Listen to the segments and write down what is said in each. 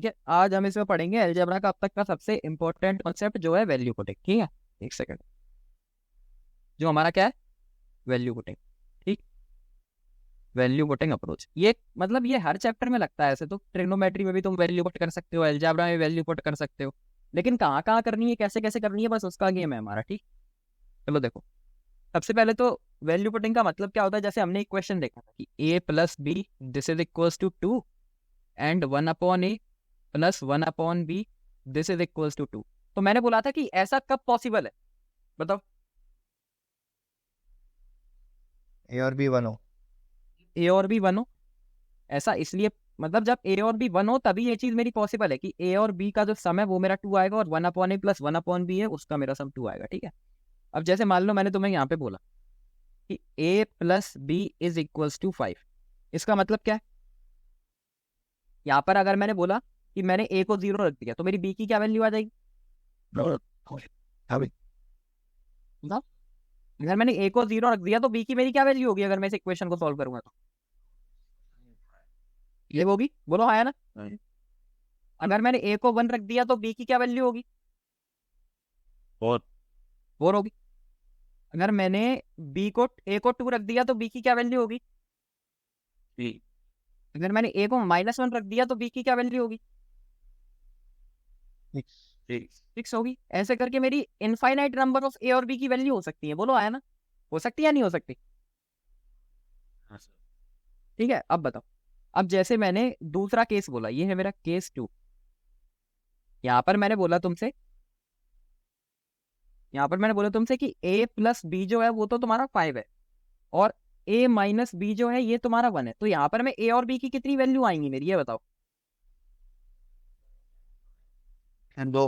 ठीक है, आज हम इसमें पढ़ेंगे अलजेब्रा का अब तक का सबसे इंपॉर्टेंट कॉन्सेप्ट जो है वैल्यू पुटिंग। ठीक है, एक सेकंड, जो हमारा क्या है, वैल्यू पुटिंग। ठीक, वैल्यू पुटिंग अप्रोच, ये मतलब ये हर चैप्टर में लगता है। ऐसे तो ट्रिग्नोमेट्री में भी तुम वैल्यू पुट कर सकते हो, अलजेब्रा में वैल्यू पुट कर सकते हो, लेकिन कहाँ कहाँ करनी है, कैसे कैसे करनी है, बस उसका गेम है हमारा। ठीक, चलो देखो, सबसे पहले तो वैल्यू पुटिंग का मतलब क्या होता है। जैसे हमने इक्वेशन देखा था कि a plus b this is equals to 2 and 1/a plus 1/b this is equals to 2। तो मैंने बोला था कि ऐसा कब पॉसिबल है, बताओ। ए और बी 1 हो। a और b 1 हो, ऐसा इसलिए मतलब जब a और b 1 हो तभी ये चीज मेरी पॉसिबल है कि a और b का जो सम है वो मेरा 2 आएगा, और 1/a प्लस 1/b है उसका मेरा सम 2 आएगा। ठीक है, अब जैसे मान लो मैंने तुम्हें यहाँ पे बोला कि a plus b is equals to 5, इसका मतलब क्या है। यहाँ पर अगर मैंने बोला कि मैंने a को 0 रख दिया तो मेरी b की क्या वैल्यू आ जाएगी, बताओ। अगर मैंने a को 0 रख दिया तो b की मेरी क्या वैल्यू होगी, अगर मैं इस इक्वेशन को सॉल्व करूंगा तो ये होगी, बोलो हाँ या ना। अगर मैंने a को 1 रख दिया तो b की क्या वैल्यू होगी, 4 होगी। अगर मैंने a को 2 रख दिया तो b की क्या वैल्यू होगी, अगर मैंने a को -1 रख दिया तो b की क्या वैल्यू होगी, 6 होगी। ऐसे करके मेरी इनफाइनाइट नंबर ऑफ a और b की वैल्यू हो सकती है, बोलो आया ना, हो सकती है या नहीं हो सकती। ठीक है, अब बताओ, अब जैसे मैंने दूसरा केस बोला, ये है मेरा केस 2। यहाँ पर मैंने बोला तुमसे, यहाँ पर मैंने बोला तुमसे कि a प्लस बी जो है वो तो तुम्हारा 5 है, और a माइनस बी जो है ये तुम्हारा 1 है। तो यहाँ पर मैं a और b की कितनी वैल्यू आएंगी मेरी, ये बताओ। दो।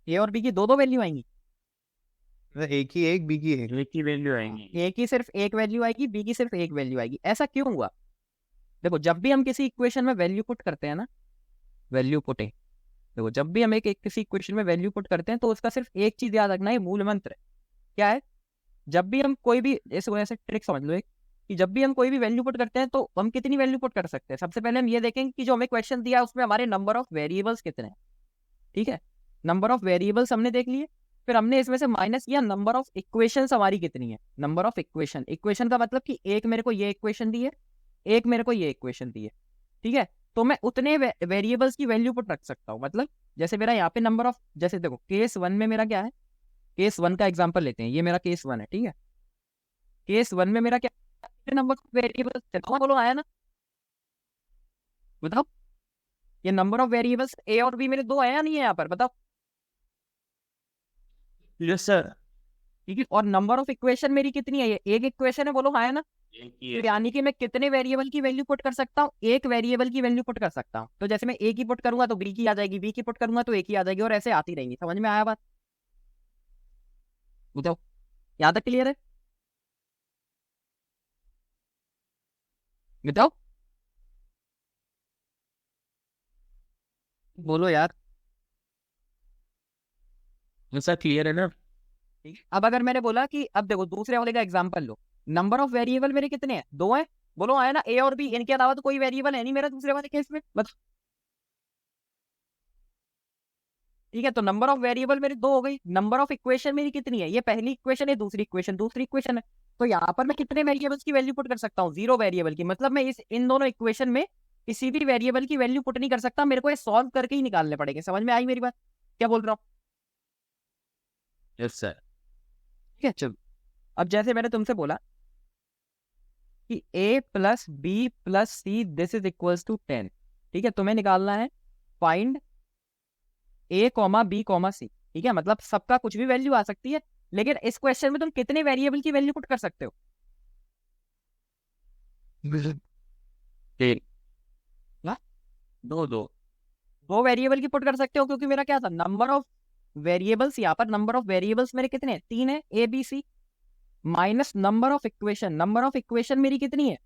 a और b की दो दो वैल्यू आएंगी, एक ही एक, बी की एक। एक ही वैल्यू आएंगी। a की सिर्फ एक वैल्यू आएगी, b की सिर्फ एक वैल्यू आएगी। ऐसा क्यों हुआ, देखो जब भी हम किसी इक्वेशन में वैल्यू पुट करते हैं ना, वैल्यू पुटिंग, देखो जब भी हम किसी इक्वेशन में वैल्यू पुट करते हैं तो उसका सिर्फ एक चीज याद रखना है, मूल मंत्र है। क्या है, जब भी हम कोई भी ऐसे ट्रिक समझ लो एक, कि जब भी हम कोई भी वैल्यू पुट करते हैं तो हम कितनी वैल्यू पुट कर सकते हैं। सबसे पहले हम ये देखेंगे कि जो हमें क्वेश्चन दिया है उसमें हमारे नंबर ऑफ वेरिएबल्स कितने हैं। ठीक है, नंबर ऑफ वेरिएबल्स हमने देख लिए, फिर हमने इसमें से माइनस किया नंबर ऑफ इक्वेशंस हमारी कितनी है। नंबर ऑफ इक्वेशन, इक्वेशन का मतलब कि एक मेरे को ये इक्वेशन दी है, एक मेरे को ये इक्वेशन दी है। ठीक है, तो मैं उतने वेरिएबल्स की वैल्यू पुट रख सकता हूँ। मतलब जैसे मेरा यहाँ पे नंबर ऑफ, जैसे देखो केस 1 में मेरा क्या है, केस 1 का एग्जांपल लेते हैं, ये मेरा केस 1 है। ठीक है, केस 1 में मेरा क्या नंबर ऑफ वेरिएबल्स है, बोलो आया ना, बताओ। ये नंबर ऑफ वेरिएबल्स ए और बी मेरे दो है या नहीं है यहाँ पर, बताओ। Yes sir. ठीक है, और नंबर ऑफ इक्वेशन मेरी कितनी है, ये एक इक्वेशन है, बोलो हाँ है ना। एक ही है। यानी कि मैं कितने वेरिएबल की वैल्यू पुट कर सकता हूँ, एक वेरिएबल की वैल्यू पुट कर सकता हूँ। तो जैसे मैं ए की पुट करूंगा तो बी की आ जाएगी, बी की पुट करूंगा तो ए की आ जाएगी, और ऐसे आती रहेंगी। समझ में आया बात, बताओ, यहाँ तक क्लियर है, बताओ, बोलो यार। सर क्लियर है ना। ठीक है, अब अगर मैंने बोला कि अब देखो दूसरे वाले का example low, number of variable मेरे कितने हैं, दो हैं, बोलो आया ना। ए और बी, इनके अलावा तो कोई वेरिएबल है नहीं मेरा दूसरे वाले केस में, बस। ठीक है, तो नंबर ऑफ वेरिएबल मेरी दो हो गई। नंबर ऑफ इक्वेशन मेरी कितनी है, ये पहली इक्वेशन है, दूसरी इक्वेशन दूसरी इक्वेशन है। तो यहाँ पर मैं कितने वेरिएबल्स की वैल्यू पुट कर सकता हूँ, जीरो वेरिएबल की। मतलब मैं इस इन दोनों इक्वेशन में किसी भी वेरिएबल की वैल्यू पुट नहीं कर सकता, मेरे को ये सॉल्व करके ही निकालने पड़ेंगे। समझ में आई मेरी बात, क्या बोल रहा हूँ। Yes sir. ठीक है, चलो, अब जैसे मैंने तुमसे बोला कि a plus B plus C this is equals to 10। ठीक है, तुम्हें निकालना है find a comma B comma C. ठीक है, मतलब सबका कुछ भी वैल्यू आ सकती है, लेकिन इस क्वेश्चन में तुम कितने वेरिएबल की वैल्यू पुट कर सकते हो, एक ना? दो दो। दो वेरिएबल की पुट कर सकते हो, क्योंकि मेरा क्या था, नंबर ऑफ वेरिएबल्स, यहाँ पर नंबर ऑफ वेरिएबल्स मेरे कितने हैं, 3 है, A B C, minus number of equation. Number of equation मेरी कितनी है,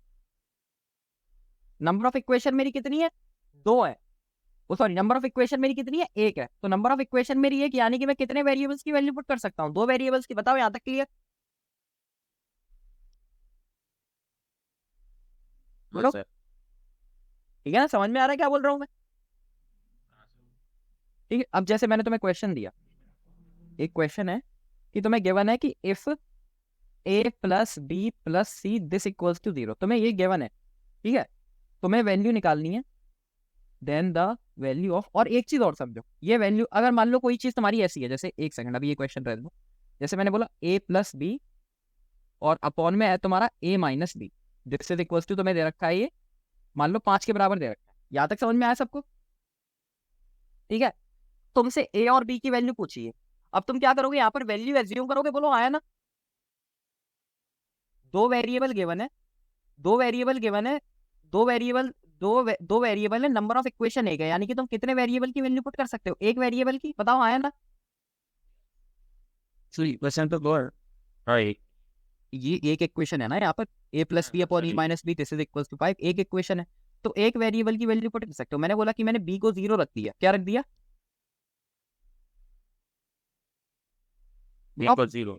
नंबर ऑफ इक्वेशन मेरी कितनी है, दो है। वो सॉरी, नंबर ऑफ इक्वेशन मेरी कितनी है, एक है। तो नंबर ऑफ इक्वेशन मेरी एक, यानी कि मैं कितने वेरिएबल्स की वैल्यू पुट कर सकता हूँ, दो वेरिएबल्स की। बताओ यहाँ तक क्लियर, बोलो। सर ठीक है ना, समझ में आ रहा है क्या बोल रहा हूँ मैं। ठीक है, अब जैसे मैंने तुम्हें क्वेश्चन दिया, एक क्वेश्चन है कि तुम्हें गिवन है कि if a plus B plus C this equals to 0, तुम्हें ये गिवन है, ठीक है, तुम्हें वैल्यू निकालनी है, देन द वैल्यू ऑफ, और एक चीज और समझो, ये वैल्यू अगर मान लो कोई चीज तुम्हारी ऐसी है, जैसे एक सेकंड अभी ये क्वेश्चन रह दो, जैसे मैंने बोला a प्लस बी और अपॉन में है तुम्हारा a minus b, this is equals to, तुम्हें दे रखा है ये मान लो 5 के बराबर दे रखा है, यहाँ तक समझ में आया सबको? ठीक है, तुमसे a और b की वैल्यू पूछिए, अब तुम क्या करोगे, यहाँ पर वैल्यू एज्यूम करोगे, बोलो आया ना, दो वेरिएबल गिवन है, दो वेरिएबल गिवन है, दो वेरिएबल है, नंबर ऑफ इक्वेशन एक है, यानी कि तुम कितने वेरिएबल की वैल्यू पुट कर सकते हो, एक वेरिएबल की, बताओ आया ना? 3% of more. Right. ये एक इक्वेशन है ना यहाँ पर, a plus b upon e minus b this is equal to 5, एक इक्वेशन है, तो एक वेरिएबल की वैल्यू पुट कर सकते हो। मैंने बोला कि मैंने b को 0 रख दिया, क्या रख दिया? B अब equals 0.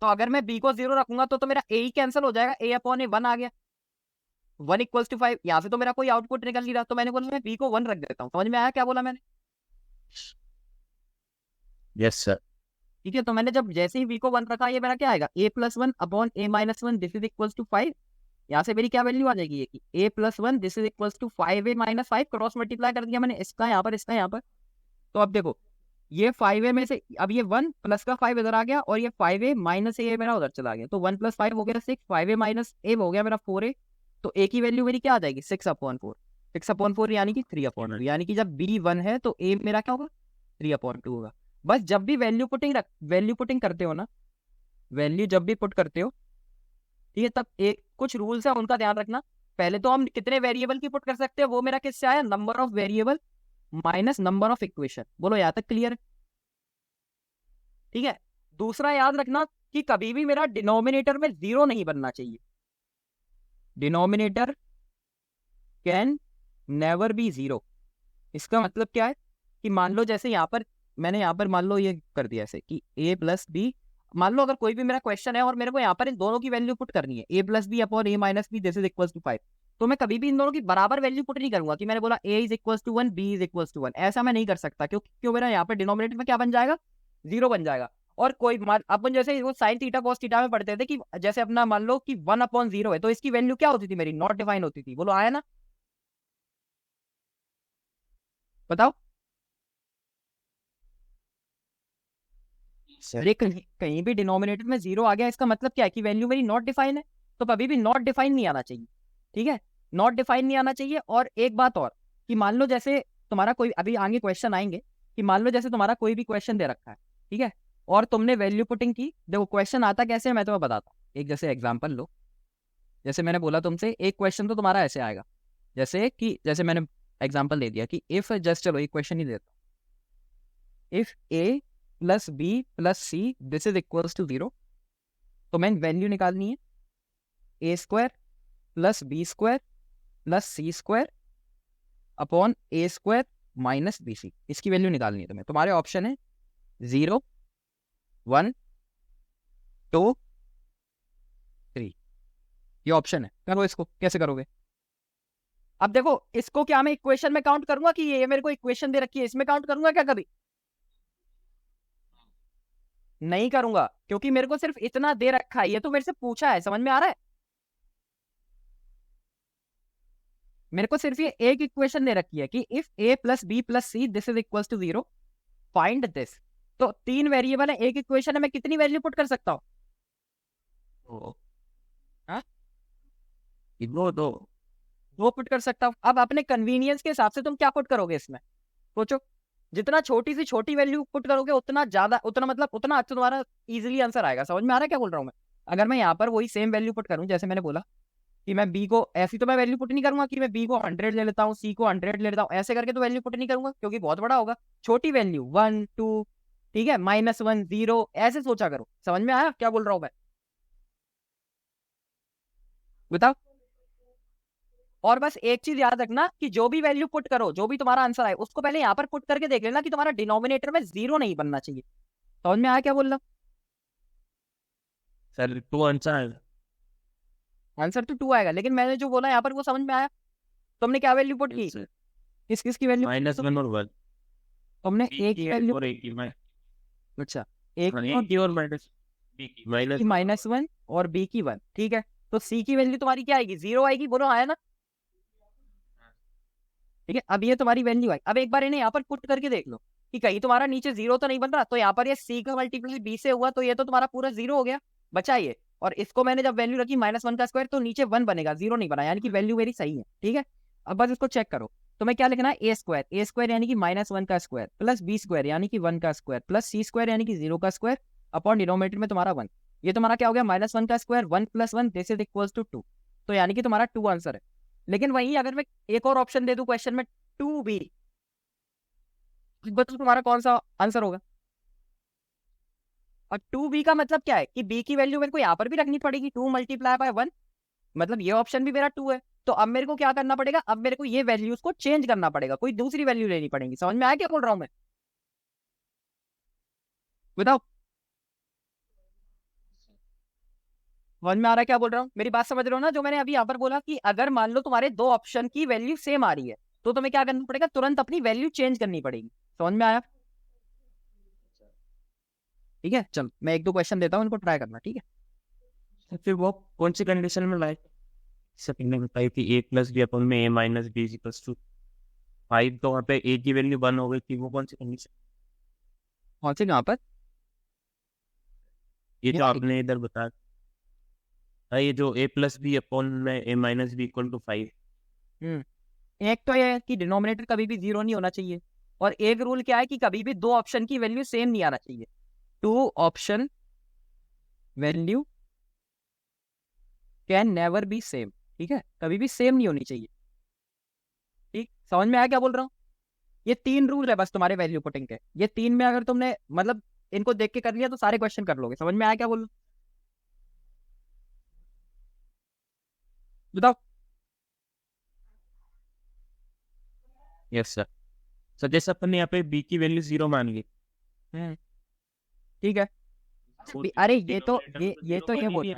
तो अगर मैं b को 0 रखूंगा तो मेरा a ही कैंसिल हो जाएगा, a अपॉन ए 1 आ गया, 1 इक्वल्स टू 5, यहाँ से तो मेरा कोई आउटपुट निकल नहीं रहा, तो मैंने बोला मैं b को 1 रख देता हूँ, समझ में आया क्या बोला मैंने? Yes, sir. ठीक है, तो मैंने जब जैसे ही v को 1 रखा, ये मेरा क्या आएगा, a plus 1 upon a minus 1 this is equals to 5, यहाँ से मेरी क्या वैल्यू आ जाएगी, ये कि a plus 1 this is equals to 5a minus 5, cross multiply कर दिया मैंने, इसका यहाँ पर, इसका यहाँ पर, तो अब देखो ये 5a में से अब ये 1 प्लस का 5 इधर आ गया, और ये 5a माइनस a मेरा उधर चला गया, तो 1 प्लस 5 हो गया 6, 5a माइनस a हो गया मेरा 4a, तो a की वैल्यू मेरी क्या आ जाएगी, 6 अपॉन 4, 6 अपॉन 4 यानी कि 3 अपॉन 2, यानी कि जब b 1 है तो a मेरा क्या होगा, 3 अपॉन 2 होगा। बस जब भी वैल्यू पुटिंग करते हो ना, वैल्यू जब भी पुट करते हो, ठीक है, तब एक कुछ रूल्स है उनका ध्यान रखना। पहले तो हम कितने वेरिएबल की पुट कर सकते हैं, वो मेरा किससे आया, number of variable minus number of equation, बोलो यहाँ तक क्लियर है? ठीक है, दूसरा याद रखना कि कभी भी मेरा डिनोमिनेटर में 0 नहीं बनना चाहिए, डिनोमिनेटर कैन नेवर बी 0। इसका मतलब क्या है कि मान लो जैसे यहाँ पर मैंने यहाँ पर मान लो ये कर दिया ऐसे कि a प्लस बी, मान लो अगर कोई भी मेरा क्वेश्चन है और मेरे को यहाँ पर इन दोनों की वैल्यू पुट करनी है, a plus b upon a minus b this is equals to 5, तो मैं कभी भी इन दोनों की बराबर वैल्यू पुट नहीं करूंगा कि मैंने बोला a is equals to 1 b is equals to 1, ऐसा मैं नहीं कर सकता, क्यों मेरा यहाँ पर डिनोमिनेटर में क्या बन जाएगा, 0 बन जाएगा। और कोई अपन जैसे वो साइन थीटा कॉस थीटा में पढ़ते थे कि जैसे अपना मान लो कि 1 अपॉन 0 है, तो इसकी वैल्यू क्या होती थी मेरी, नॉट डिफाइन होती थी, बोलो आया ना? बताओ, अरे कहीं भी डिनोमिनेटर में 0 आ गया, इसका मतलब क्या है कि वैल्यू मेरी नॉट डिफाइन है, तो कभी भी नॉट डिफाइन नहीं आना चाहिए, ठीक है, नॉट डिफाइन नहीं आना चाहिए। और एक बात और कि मान लो जैसे तुम्हारा कोई, अभी आगे क्वेश्चन आएंगे, कि मान लो जैसे तुम्हारा कोई भी क्वेश्चन दे रखा है, ठीक है, और तुमने वैल्यू पुटिंग की, देखो क्वेश्चन आता कैसे है मैं तुम्हें बताता हूँ, एक जैसे एग्जाम्पल लो, जैसे मैंने बोला तुमसे एक क्वेश्चन तो तुम्हारा ऐसे आएगा, जैसे मैंने एग्जाम्पल दे दिया कि इफ, जस्ट चलो एक क्वेश्चन ही देता हूँ, if A plus B plus C this is equals to 0, तो मैं वैल्यू निकालनी है A square plus B square plus C square upon A square minus B C, इसकी वैल्यू निकालनी है तुम्हें। तुम्हारे ऑप्शन है 0 1 2 3, ये ऑप्शन है, करो इसको, कैसे करोगे? अब देखो इसको क्या मैं इक्वेशन में काउंट करूंगा कि ये मेरे को इक्वेशन दे रखी है इसमें काउंट करूंगा क्या, कभी नहीं करूंगा, क्योंकि मेरे को सिर्फ इतना दे रखा है, ये तो मेरे से पूछा है, समझ में आ रहा है? मेरे को सिर्फ ये एक इक्वेशन दे रखी है कि if a plus B plus C this is equal to 0 find this, तो 3 वेरिएबल है, एक इक्वेशन है, मैं कितनी वैल्यू पुट कर सकता हूँ? Oh. हाँ? दो वो पुट कर सकता हूँ। अब अपने कन्वीनियंस के हिसाब से तुम क्या पुट करोगे इसमें, सोचो, जितना छोटी से छोटी वैल्यू पुट करोगे उतना ज्यादा, उतना मतलब उतना अच्छा तुम्हारा इजीली आंसर आएगा। समझ में आ रहा है क्या बोल रहा हूँ मैं? अगर मैं यहाँ पर वही सेम वैल्यू पुट करूँ, जैसे मैंने बोला कि मैं बी को, ऐसी तो मैं वैल्यू पुट नहीं करूंगा कि मैं बी को 100 ले लेता हूँ, सी को 100 ले लेता हूँ, ऐसे करके तो वैल्यू पुट नहीं करूंगा क्योंकि बहुत बड़ा होगा। छोटी वैल्यू 1 2, ठीक है, -1 0, ऐसे सोचा करो। समझ में आया क्या बोल रहा हूँ मैं? बताओ। और बस एक चीज याद रखना कि जो भी वैल्यू पुट करो, जो भी तुम्हारा आंसर आए, उसको पहले यहाँ पर पुट करके देख लेना कि तुम्हारा डिनोमिनेटर में 0 नहीं बनना चाहिए। समझ में आया क्या बोल रहा? सर 2 आंसर, आंसर तो 2 आएगा, लेकिन मैंने जो बोला यहाँ पर वो समझ में आया? तुमने क्या वैल्यू पुट की, किस किस की वैल्यू? -1 और 1 तो हमने B एक की है वैल्यू, और A की अच्छा एक A की और माइनस B की माइनस -1 और बी की 1, ठीक है। तो सी की वैल्यू तुम्हारी क्या आएगी, 0 आएगी, बोलो आया ना, ठीक है। अब ये तुम्हारी वैल्यू आई। अब एक बार इन्हें यहाँ पर पुट करके देख लो कि कहीं तुम्हारा नीचे 0 तो नहीं बन रहा। तो यहाँ पर ये सी का मल्टीप्लाई बी से हुआ, तो ये तो तुम्हारा पूरा 0 हो गया, बचा ये। और इसको मैंने जब वैल्यू रखी -1 का स्क्वायर, तो नीचे 1 बनेगा, 0 नहीं बना, यानी कि वैल्यू मेरी सही है, ठीक है। अब बस इसको चेक करो। तुम्हें क्या लिखना है, ए स्क्वायर यानी कि -1 का स्क्वायर प्लस बी स्क्वायर यानी कि 1 का स्क्वायर प्लस सी स्क्वायर यानी कि 0 का स्क्वायर अपॉन डिनोमिनेटर में तुम्हारा 1। ये तुम्हारा क्या हो गया, -1 का square 1 + 1 this is equals to 2। तो यानी कि तुम्हारा 2 आंसर है। लेकिन वहीं अगर मैं एक और ऑप्शन दे दूं क्वेश्चन में 2b, तो तुम्हारा कौन सा आंसर होगा। और 2b का मतलब क्या है कि b की वैल्यू मेरे को यहाँ पर भी रखनी पड़ेगी, 2 × 1, मतलब ये ऑप्शन भी मेरा 2 है। तो अब मेरे को क्या करना पड़ेगा, अब मेरे को ये वैल्यूज को चेंज करना पड़ेगा, कोई दूसरी वैल्यू लेनी पड़ेगी। समझ में आया क्या बोल रहा हूं मैं, बताओ, समझ में आ रहा है क्या बोल रहा हूँ, मेरी बात समझ रहे हो ना। जो मैंने अभी यहाँ पर बोला कि अगर मान लो तुम्हारे दो ऑप्शन की वैल्यू सेम आ रही है, तो तुम्हें क्या करना पड़ेगा, तुरंत अपनी वैल्यू चेंज करनी पड़ेगी। समझ में आया, ठीक है। चल मैं एक दो क्वेश्चन देता हूँ, इनको ट्राई करना, ठीक है। तो फिर वो कौन सी कंडीशन में लाए सेकंड में बताई कि A + B अपन में A - B = 5, तो वहाँ पे A की वैल्यू 1 हो गई थी, वो कौन सी कंडीशन, कौन से कहाँ पर, ये ये जो वाली? आपने इधर बताया, हाँ, ये जो A + B अपन में A - B = 5। एक तो ये है कि डिनोमिनेटर कभी भी 0 नहीं होना चाहिए, और एक रूल क्या है कि कभी भी दो ऑप्शन की वैल्यू सेम नहीं आना चाहिए, two option value can never be same, ठीक है, कभी भी सेम नहीं होनी चाहिए, ठीक। समझ में आया क्या बोल रहा हूँ, ये 3 रूल है बस तुम्हारे वैल्यू पुटिंग के। ये 3 में अगर तुमने मतलब इनको देख के कर लिया तो सारे क्वेश्चन कर लोगे। समझ में आया क्या बोल रहा हूं? बताओ। Yes sir. सर जैसे अपन ने यहाँ पे B की वैल्यू 0 मान ली, ठीक है। अरे ये बोल,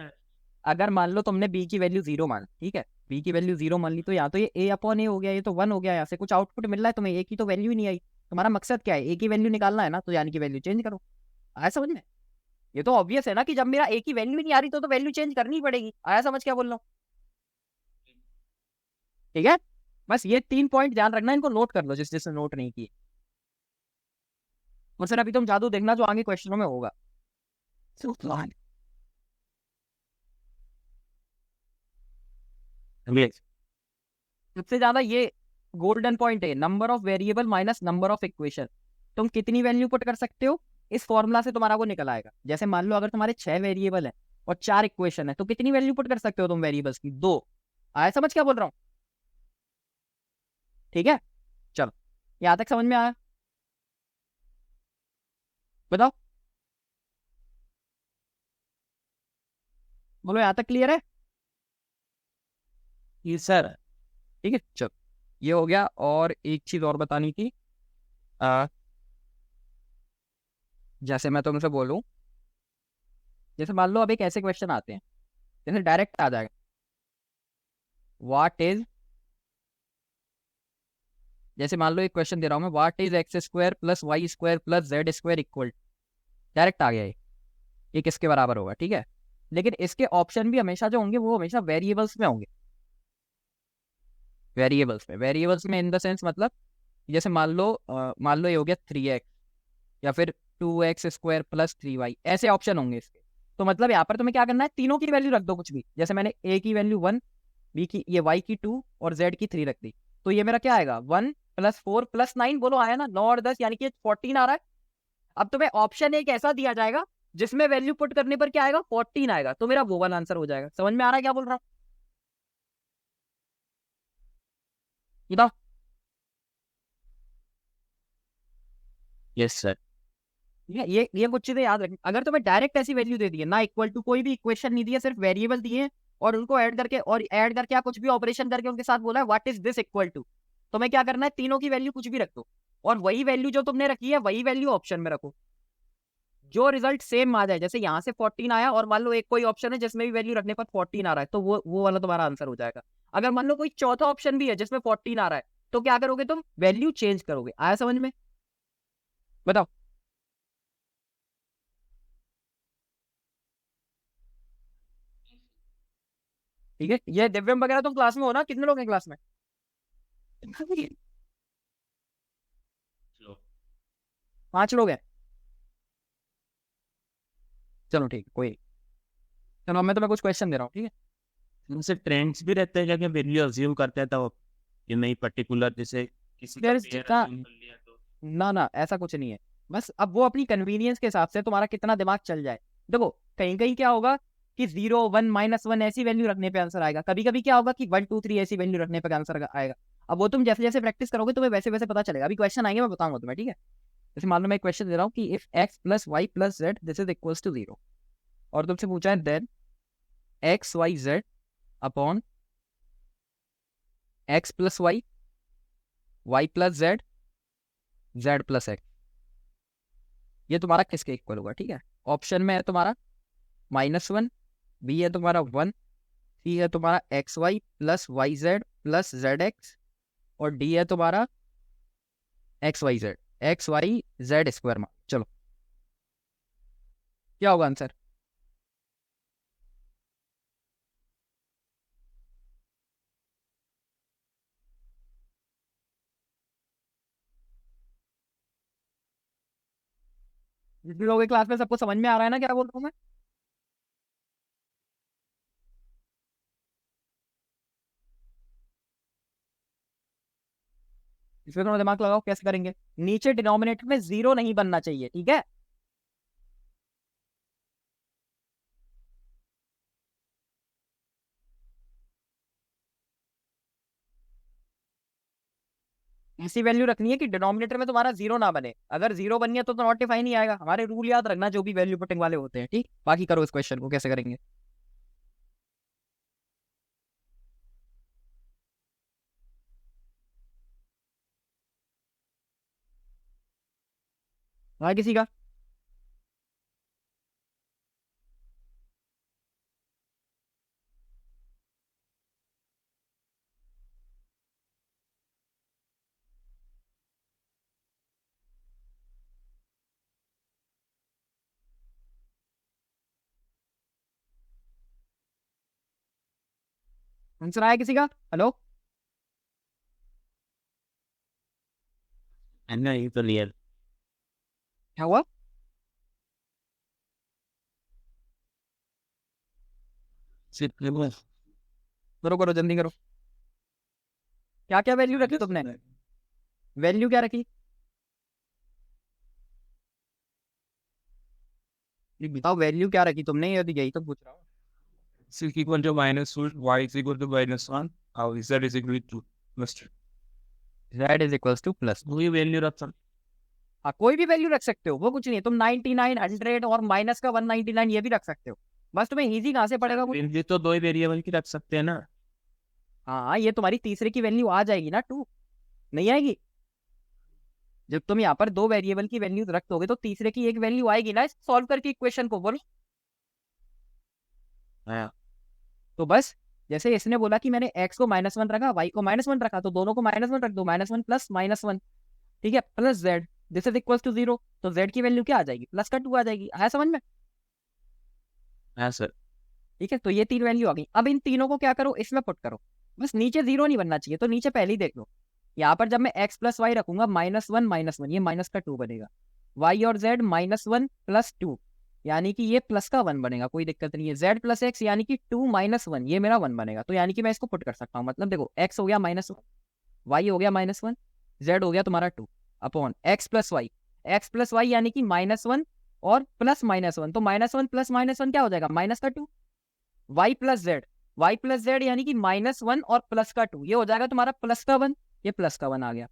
अगर मान लो तुमने बी की वैल्यू 0 मान, ठीक है, बी की वैल्यू 0 मान ली, तो यहाँ तो ये A/A हो गया, ये तो 1 हो गया, यहाँ से कुछ आउटपुट मिल रहा है तुम्हें, ए की तो वैल्यू ही नहीं आई। तुम्हारा मकसद क्या है, ए की वैल्यू निकालना है ना, तो यानी कि वैल्यू चेंज करो। आया समझ में, ये तो ऑब्वियस है ना कि जब मेरा ए की वैल्यू ही नहीं आ रही तो वैल्यू चेंज करनी पड़ेगी। आया समझ क्या बोल रहा हूँ, ठीक है। बस ये 3 पॉइंट ध्यान रखना, इनको नोट कर लो जिस जिसने नोट नहीं किए। और सर अभी तुम जादू देखना जो आगे क्वेश्चनों में होगा। सबसे ज्यादा ये गोल्डन पॉइंट है, number of variable minus number of equation. तुम कितनी वैल्यू पुट कर सकते हो, इस फॉर्मूला से तुम्हारा वो निकल आएगा। जैसे मान लो अगर तुम्हारे 6 वेरिएबल है और 4 इक्वेशन है, तो कितनी वैल्यू पुट कर सकते हो तुम वेरिएबल्स की, 2। आया समझ क्या बोल रहा हूँ, ठीक है। चलो यहाँ तक समझ में आया, बताओ, बोलो यहाँ तक क्लियर है, ये सर। ठीक है। चलो ये हो गया, और एक चीज और बतानी थी। जैसे मैं तुमसे बोलूं, जैसे मान लो अब एक ऐसे क्वेश्चन आते हैं, जैसे डायरेक्ट आ जाएगा, व्हाट इज, जैसे मान लो एक क्वेश्चन दे रहा हूं मैं, what is x² + y² + z² equal, direct आ गया ये किसके बराबर होगा, ठीक है। लेकिन इसके ऑप्शन भी हमेशा जो होंगे वो हमेशा वेरिएबल्स में होंगे, वेरिएबल्स में इन द सेंस मतलब, जैसे मान लो ये हो गया 3x या फिर 2x² + 3y, ऐसे ऑप्शन होंगे इसके। तो मतलब यहाँ पर तुम्हें क्या करना है, तीनों की वैल्यू रख दो कुछ भी। जैसे मैंने a की वैल्यू 1, b की, ये y की 2 और z की 3 रख दी, तो ये मेरा क्या आएगा, 1 + 4 + 9, बोलो आया ना, 9 और 10 यानी कि 14 आ रहा है। अब तुम्हें ऑप्शन एक ऐसा दिया जाएगा जिसमें वैल्यू पुट करने पर क्या आएगा, 14 आएगा, तो मेरा वो वाला आंसर हो जाएगा। समझ में आ रहा है क्या बोल रहा हूँ, बताओ। Yes sir. ये कुछ चीजें याद रखनी। अगर तुम्हें डायरेक्ट ऐसी वैल्यू दे दी है ना, इक्वल टू, कोई भी इक्वेशन नहीं दी है, सिर्फ वेरिएबल दिए हैं और उनको ऐड करके या कुछ भी ऑपरेशन करके उनके साथ बोला है what is this equal to, तुम्हें क्या करना है, तीनों की वैल्यू कुछ भी रख दो, और वही वैल्यू जो तुमने रखी है वही वैल्यू ऑप्शन में रखो, जो रिजल्ट सेम आ जाए। जैसे यहाँ से 14 आया और मान लो एक कोई ऑप्शन है जिसमें भी वैल्यू रखने पर 14 आ रहा है, तो वो वाला तुम्हारा आंसर हो जाएगा। अगर मान लो कोई चौथा ऑप्शन भी है जिसमें 14 आ रहा है, तो क्या करोगे तुम, वैल्यू चेंज करोगे। आया समझ में, बताओ। ठीक है, ये दिव्यम वगैरह तुम क्लास में हो ना, कितने लोग हैं क्लास में? 5 लोग हैं। चलो ठीक है, कोई, चलो अब मैं तुम्हें कुछ क्वेश्चन दे रहा हूँ, ठीक है? उनसे ट्रेंड्स भी रहते हैं क्या, कि वैल्यू अज्यूम करते हैं तो ये नहीं पर्टिकुलर, जैसे किसी का There is पेयर का अज्यूम कर लिया तो ना ना, ऐसा कुछ नहीं है। बस अब वो अपनी कन्वीनियंस के हिसाब से तुम्हारा कितना दिमाग चल जाए। देखो, कहीं कहीं क्या होगा कि 0 1 -1 ऐसी वैल्यू रखने पे आंसर आएगा, कभी कभी क्या होगा कि 1 2 3 ऐसी वैल्यू रखने पे आंसर आएगा। अब वो तुम जैसे जैसे प्रैक्टिस करोगे तुम्हें वैसे वैसे पता चलेगा। अभी क्वेश्चन आएंगे, मैं बताऊंगा तुम्हें, ठीक है? जैसे मान लो मैं एक क्वेश्चन दे रहा हूँ कि if x + y + z this is equals to 0, और तुमसे पूछा है then x y z upon x + y, y + z, z + x, ये तुम्हारा किसके इक्वल होगा? ठीक है, ऑप्शन में है तुम्हारा -1, बी है तुम्हारा 1, सी है तुम्हारा xy + yz + zx, और डी है तुम्हारा xyz xyz²। चलो, क्या होगा आंसर? जिस भी लोगों की क्लास में सबको समझ में आ रहा है ना क्या बोल रहा हूँ मैं? इसमें थोड़ा दिमाग लगाओ, कैसे करेंगे? नीचे डिनोमिनेटर में 0 नहीं बनना चाहिए, ठीक है? ऐसी वैल्यू रखनी है कि डिनोमिनेटर में तुम्हारा 0 ना बने। अगर 0 बन गया तो नॉटिफाई नहीं आएगा। हमारे रूल याद रखना जो भी वैल्यू पुटिंग वाले होते हैं, ठीक? बाकी करो इस क्वेश्चन को कैसे करेंगे। हाँ, किसी का? आंसर आया किसी का? हेलो? है ये तो रियल। क्या हुआ? करो करो, जल्दी करो। क्या क्या वैल्यू रखी तुमने? वैल्यू क्या रखी? बताओ, वैल्यू क्या रखी तुमने? यही तो पूछ रहा हूँ। X equal to -2, y is equal to -1, और z is equal to +2। z is equals two plus. वही वैल्यू रख सकते। हाँ, कोई भी वैल्यू रख सकते हो, वो कुछ नहीं है। तुम 99 100 और माइनस का 199 ये भी रख सकते हो। बस तुम्हें इजी कहाँ से पड़ेगा वो? ये तो दो ही वेरिएबल की रख सकते हैं ना। हाँ, ये तुम्हारी तीसरे की वैल्यू आ जाएगी ना, 2। नहीं आएगी? जब तुम यहाँ पर 2 वेरिएबल की वैल्यू रख दोगे तो तीसरे की एक वैल्यू आएगी ना, सॉल्व करके इक्वेशन को। बोलो। हाँ। तो बस, जैसे इसने बोला कि मैंने x को -1 रखा, y को -1 रखा, तो दोनों को -1 रख दो। -1 + -1, ठीक है, plus z, this is equal to 0। तो z की वैल्यू क्या आ जाएगी? प्लस का 2 आ जाएगी। आया समझ में? हाँ सर। ठीक है, तो ये 3 वैल्यू आ गई। अब इन तीनों को क्या करो, इसमें पुट करो। बस नीचे 0 नहीं बनना चाहिए, तो नीचे पहले ही देख लो। यहाँ पर जब मैं x + y रखूंगा, -1 -1, ये माइनस का 2 बनेगा। y और z -1 + 2, यानी कि ये प्लस का 1 बनेगा, कोई दिक्कत नहीं है। z + x यानी कि 2 - 1, ये मेरा 1 बनेगा। तो यानी कि मैं इसको पुट कर सकता हूँ। मतलब देखो, x हो गया -1, y हो गया -1, z हो गया तुम्हारा 2 upon x + y। x + y यानी कि -1 और +-1, तो -1 + -1 क्या हो जाएगा? माइनस का 2। y + z, y + z यानी कि -1 और प्लस का 2, ये हो जाएगा तुम्हारा प्लस का 1, ये प्लस का 1 आ गया।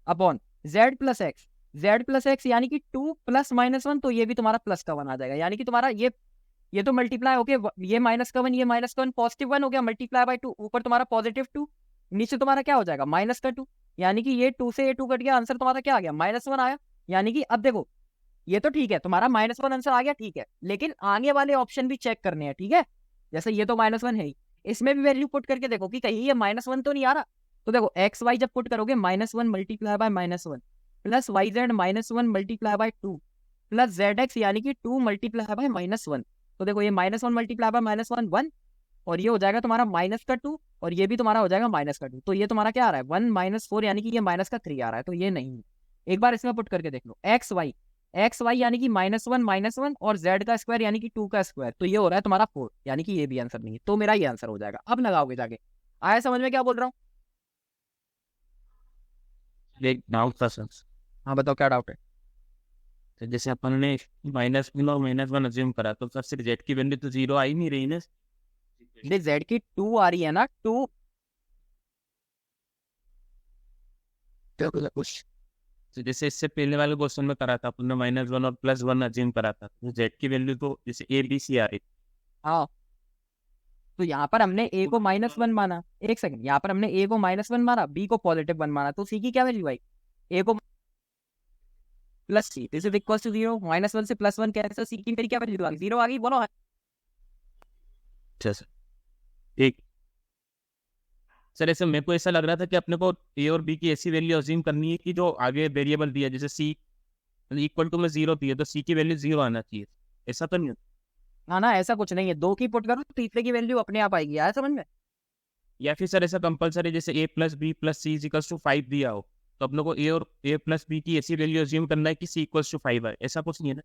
Upon z + x, z + x यानी कि 2 + -1, तो ये भी तुम्हारा प्लस का 1 आ जाएगा। यानी कि तुम्हारा ये तो मल्टीप्लाई हो गया, ये -1 ये -1 +1 हो गया, मल्टीप्लाई बाय 2, ऊपर तुम्हारा +2, नीचे तुम्हारा क्या हो जाएगा? -2, यानी कि ये 2 से ये 2 कट गया, आंसर तुम्हारा क्या आ गया? -1 आया। यानी कि अब देखो, ये तो ठीक है, तुम्हारा -1 आंसर आ गया, ठीक है, लेकिन आगे वाले ऑप्शन भी चेक करने हैं, ठीक है? जैसे ये तो -1 है ही, इसमें भी वैल्यू पुट करके देखो कि कहीं ये -1 तो नहीं आ रहा। तो देखो, x y जब पुट करोगे, -1 × -1, plus y z minus one multiply by two plus z x यानी कि 2 मल्टीप्लाई बाय माइनस वन। तो देखो ये minus one multiply bye minus one 1 और ये हो जाएगा तुम्हारा माइनस का 2 और ये भी तुम्हारा हो जाएगा माइनस का 2। तो ये तुम्हारा क्या आ रहा है 1 माइनस 4 यानी कि ये माइनस का 3 आ रहा है। तो ये नहीं है। एक बार इसमें पुट करके देख लो एक्स वाई यानी कि माइनस वन और जेड का स्क्वायर यानी कि 2 का स्क्वायर। तो ये हो रहा है तुम्हारा 4 यानी कि ये भी आंसर नहीं है। तो मेरा ये आंसर हो जाएगा। अब लगाओगे जाके। आया समझ में क्या बोल रहा हूँ? एक डाउट था सर। हाँ बताओ क्या डाउट है? तो जैसे अपन ने -1 और -1 अज्यूम करा तो सर सिर्फ जेड की वैल्यू तो 0 आ ही नहीं रही ना। ये जेड की 2 आ रही है ना 2। तो जैसे इससे पहले वाले क्वेश्चन में करा था अपन ने -1 और +1 अज्यूम करा था तो जेड की वैल्यू तो जैसे ए बी सी आ रही। हाँ तो यहाँ पर हमने ए को -1 माना। एक सेकंड, यहाँ पर हमने ए को -1 माना, बी को +1 माना। तो सी की क्या वैल्यू आई? ए को plus C this is equal to 0। -1 से +1 कैंसिल, सी की मेरी क्या वैल्यू आ गई? 0 आ गई। बोलो। अच्छा सर ठीक। सर ऐसे मेरे को ऐसा लग रहा था कि अपने को ए और बी की ऐसी वैल्यू अज्यूम करनी है कि जो आगे वेरिएबल दिया जैसे सी इक्वल टू में 0 दिया तो सी की वैल्यू 0 आना चाहिए। ऐसा तो नहीं होता? हाँ ना, ऐसा कुछ नहीं है। 2 की पुट करो तीसरे की वैल्यू अपने आप आएगी। आया समझ में? या फिर सर ऐसा कंपलसरी जैसे a + b + c = 5 दिया हो तो अपने को a और a + b की ऐसी वैल्यू अज्यूम करना है कि c = 5 है। ऐसा कुछ नहीं है ना?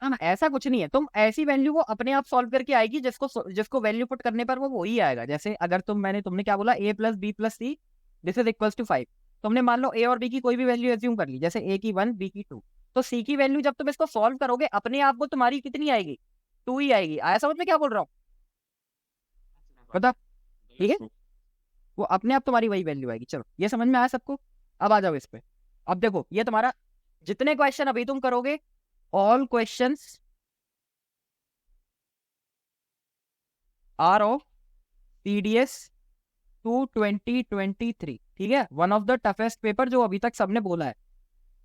हाँ ना, ऐसा कुछ नहीं है। तुम ऐसी वैल्यू को अपने आप सॉल्व करके आएगी जिसको वैल्यू पुट करने पर वो वही आएगा। जैसे अगर तुमने क्या बोला a + b + c this is equal to 5। तुमने मान लो a और b की कोई भी वैल्यू अज्यूम कर ली, जैसे a की 1 b की 2। तो c की वैल्यू जब तुम इसको सॉल्व करोगे अपने आप को तुम्हारी कितनी आएगी? 2 ही आएगी। आया समझ में क्या बोल रहा हूँ? बता। ठीक है, वो अपने आप तुम्हारी वही वैल्यू आएगी। चलो ये समझ में आया सबको? अब आ जाओ इस पे। अब देखो ये तुम्हारा जितने क्वेश्चन अभी तुम करोगे all questions are of PDS 2023। ठीक है, one of the toughest paper जो अभी तक सबने बोला है।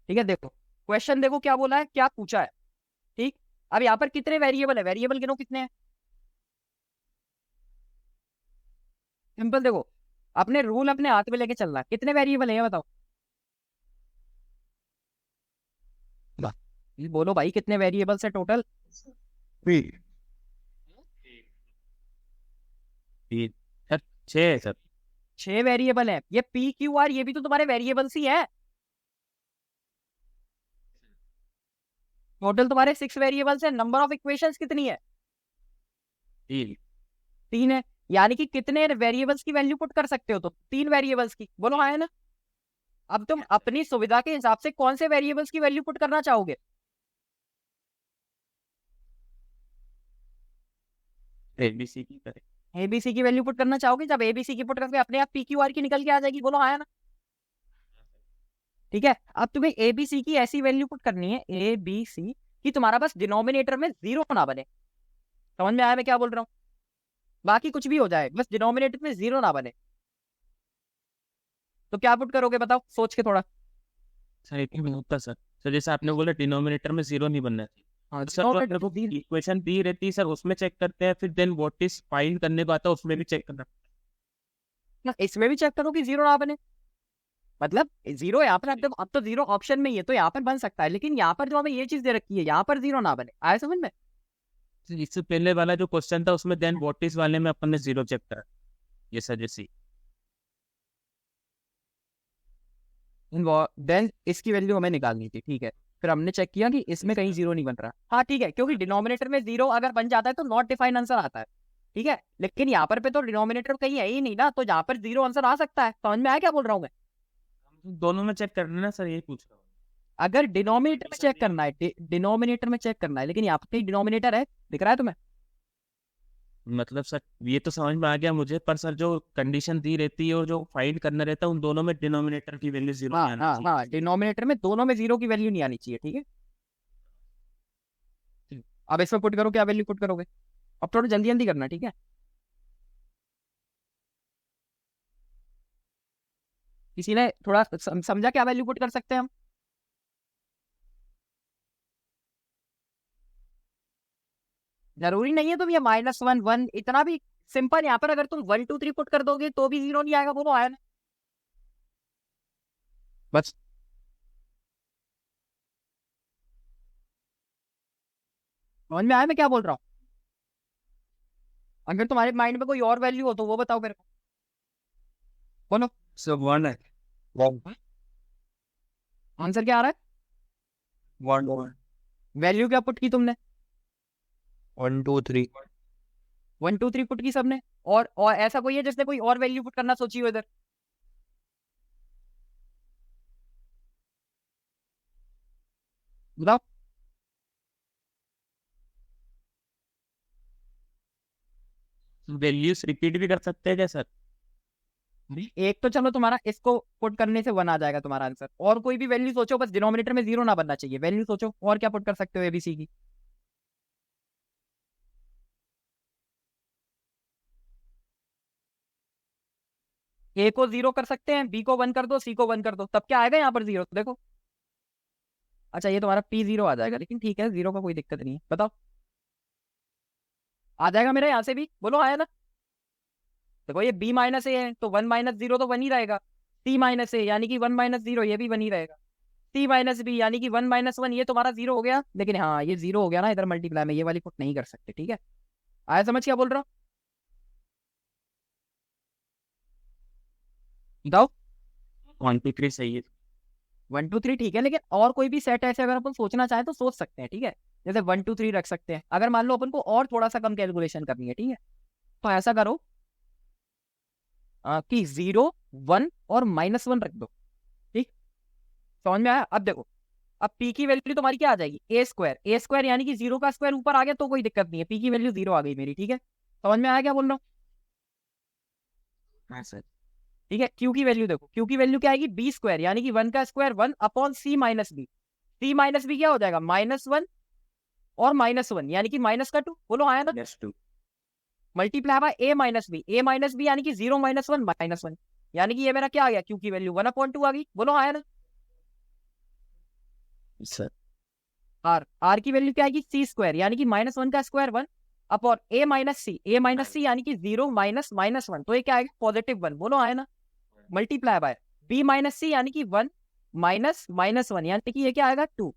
ठीक है, देखो क्वेश्चन देखो क्या बोला है, क्या पूछा है। ठीक, अब यहाँ पर कितने वेरिएबल है? वेरिएबल गिनो कितने हैं। सिंपल देखो, अपने रूल अपने हाथ में लेके चलना। कितने वेरिएबल है ये बताओ? बोलो भाई कितने वेरिएबल्स है टोटल? 3 सर 6 है सर। 6 वेरिएबल है। ये पी क्यू आर ये भी तो तुम्हारे वेरिएबल्स ही है। टोटल तुम्हारे 6 वेरिएबल्स है। नंबर ऑफ इक्वेशंस कितनी है? 3 है। यानी कि कितने वेरिएबल्स की वैल्यू पुट कर सकते हो? तो 3 वेरिएबल्स की। बोलो हाँ है ना? अब तुम अपनी सुविधा के हिसाब से कौन से वेरिएबल्स की वैल्यू पुट करना चाहोगे? एबीसी की करें। एबीसी की वैल्यू पुट करना चाहोगे? जब एबीसी की पुट करके अपने आप पी क्यू आर की निकल के आ जाएगी। बोलो हाँ है ना? ठीक है, अब तुम्हें एबीसी की ऐसी वैल्यू पुट करनी है एबीसी कि तुम्हारा बस डिनोमिनेटर में 0 ना बने। समझ में आया मैं क्या बोल रहा हूँ? बाकी कुछ भी हो जाए बस डिनोमिनेटर में 0 ना बने। तो क्या पुट करोगे बताओ सोच के थोड़ा। सर एक मिनट होता सर। सर जैसे आपने बोला डिनोमिनेटर में 0 नहीं बनना चाहिए। हाँ, सर तो अपने को इक्वेशन दी रहती है सर उसमें चेक करते हैं फिर देन व्हाट इज फाइंड करने को आता है उसमें भी चेक करना। इसमें भी चेक करो कि 0 ना बने। मतलब 0 यहाँ पर अब तो 0 ऑप्शन में ही है तो यहाँ पर बन सकता है, लेकिन यहाँ पर जो हमें ये चीज दे रखी है यहाँ पर 0 ना बने। आया समझ में? इससे पहले वाला जो क्वेश्चन था उसमें देन व्हाट इज वाले में अपन ने 0 चेक करा। ये सर जैसे देन इसकी वैल्यू हमें निकालनी थी। ठीक है, फिर हमने चेक किया कि इसमें कहीं 0 नहीं बन रहा। हाँ ठीक है, क्योंकि डिनोमिनेटर में 0 अगर बन जाता है तो नॉट डिफाइंड आंसर आता है। ठीक है, लेकिन यहाँ पर पे तो डिनोमिनेटर कहीं है ही नहीं ना, तो यहाँ पर 0 आंसर आ सकता है। समझ में आया क्या बोल रहा हूँ मैं? दोनों में चेक करना है सर यही पूछ रहा हूँ। अगर डिनोमिनेटर में चेक करना है, डिनोमिनेटर में चेक करना है, लेकिन यहाँ पे डिनोमिनेटर है, दिख रहा है तुम्हें? मतलब सर ये तो समझ में आ गया मुझे पर सर जो कंडीशन दी रहती है और जो फाइंड करना रहता है उन दोनों में डिनोमिनेटर की वैल्यू 0 हाँ नहीं आनी हाँ चाहिए। हाँ, डिनोमिनेटर में दोनों में 0 की वैल्यू नहीं आनी चाहिए। ठीक है, अब इसमें पुट करो, क्या वैल्यू पुट करोगे? अब थोड़ा जल्दी जल्दी करना। ठीक है, किसी ने थोड़ा समझा क्या वैल्यू पुट कर सकते हैं हम? जरूरी नहीं है तुम ये -1 1 इतना भी सिंपल। यहाँ पर अगर तुम 1 2 3 पुट कर दोगे तो भी 0 नहीं आएगा। बोलो आया ना? बस समझ में आया मैं क्या बोल रहा हूँ? अगर तुम्हारे माइंड में कोई और वैल्यू हो तो वो बताओ मेरे को, बोलो So one है. One. आंसर क्या आ रहा है? One. वैल्यू क्या पुट की तुमने? 1 2 3. 1 2 3 पुट की सबने, और ऐसा कोई है जिसने कोई और वैल्यू पुट करना सोची हो इधर? बताओ। वैल्यूज रिपीट भी कर सकते हैं क्या सर? एक तो चलो तुम्हारा इसको पुट करने से 1 आ जाएगा तुम्हारा आंसर, और कोई भी वैल्यू सोचो, बस डिनोमिनेटर में 0 ना बनना चाहिए। वैल्यू सोचो और क्या पुट कर सकते हो एबीसी की। ए को 0 कर सकते हैं, बी को 1 कर दो, सी को 1 कर दो, तब क्या आएगा यहाँ पर 0 देखो। अच्छा ये तुम्हारा P0 आ जाएगा, लेकिन ठीक है 0 का कोई दिक्कत नहीं है। बताओ आ जाएगा मेरा यहाँ से भी, बोलो आया ना? देखो ये B माइनस ए है तो 1 माइनस 0 तो 1 ही रहेगा, C माइनस ए यानी कि 1 माइनस 0 ये भी 1 ही रहेगा, C माइनस बी यानी कि 1 माइनस 1 ये तुम्हारा 0 हो गया। लेकिन हाँ ये 0 हो गया ना इधर मल्टीप्लाई में, ये वाली पुट नहीं कर सकते, ठीक है? आया समझ क्या बोल रहा हूँ? बताओ। 1 2 3 सही है। 1 2 3 ठीक है, लेकिन और कोई भी सेट ऐसे अगर अपन सोचना चाहें तो सोच सकते हैं, ठीक है? जैसे 1 2 3 रख सकते हैं, अगर मान लो अपन को और थोड़ा सा कम कैलकुलेशन करनी है, ठीक है? तो ऐसा करो कि 0 1 और -1 रख दो, ठीक? समझ में आया? अब देखो, अब पी की वैल्यू तुम्हारी क्या आ जाएगी? ए स्क्वायर यानी कि 0 का स्क्वायर ऊपर आ गया तो कोई दिक्कत नहीं है, पी की वैल्यू 0 आ गई मेरी, ठीक है? समझ में आया क्या बोल रहा हूँ? हाँ सर। ठीक है, क्यू की वैल्यू देखो, क्यू की वैल्यू क्या आएगी? बी स्क्वायर यानी कि 1 का स्क्वायर 1 अपॉन सी minus B, C minus B क्या हो जाएगा? -1 और -1 यानी कि -2, बोलो आया ना? -2 multiply by a minus b यानी कि 0 -1 -1 यानी कि ये मेरा क्या आ गया? क्यू की वैल्यू 1/2 आ गई, बोलो आया ना? सर। आर की वैल्यू क्या आएगी? सी स्क्वायर यानी कि -1 का स्क्वायर 1 अपॉन ए माइनस सी यानी कि 0 माइनस -1, तो ये क्या आएगा? +1, बोलो आया ना? मल्टीप्लाई बाय बी माइनस सी यानी कि 1 माइनस -1 यानी कि ये क्या आएगा? 2।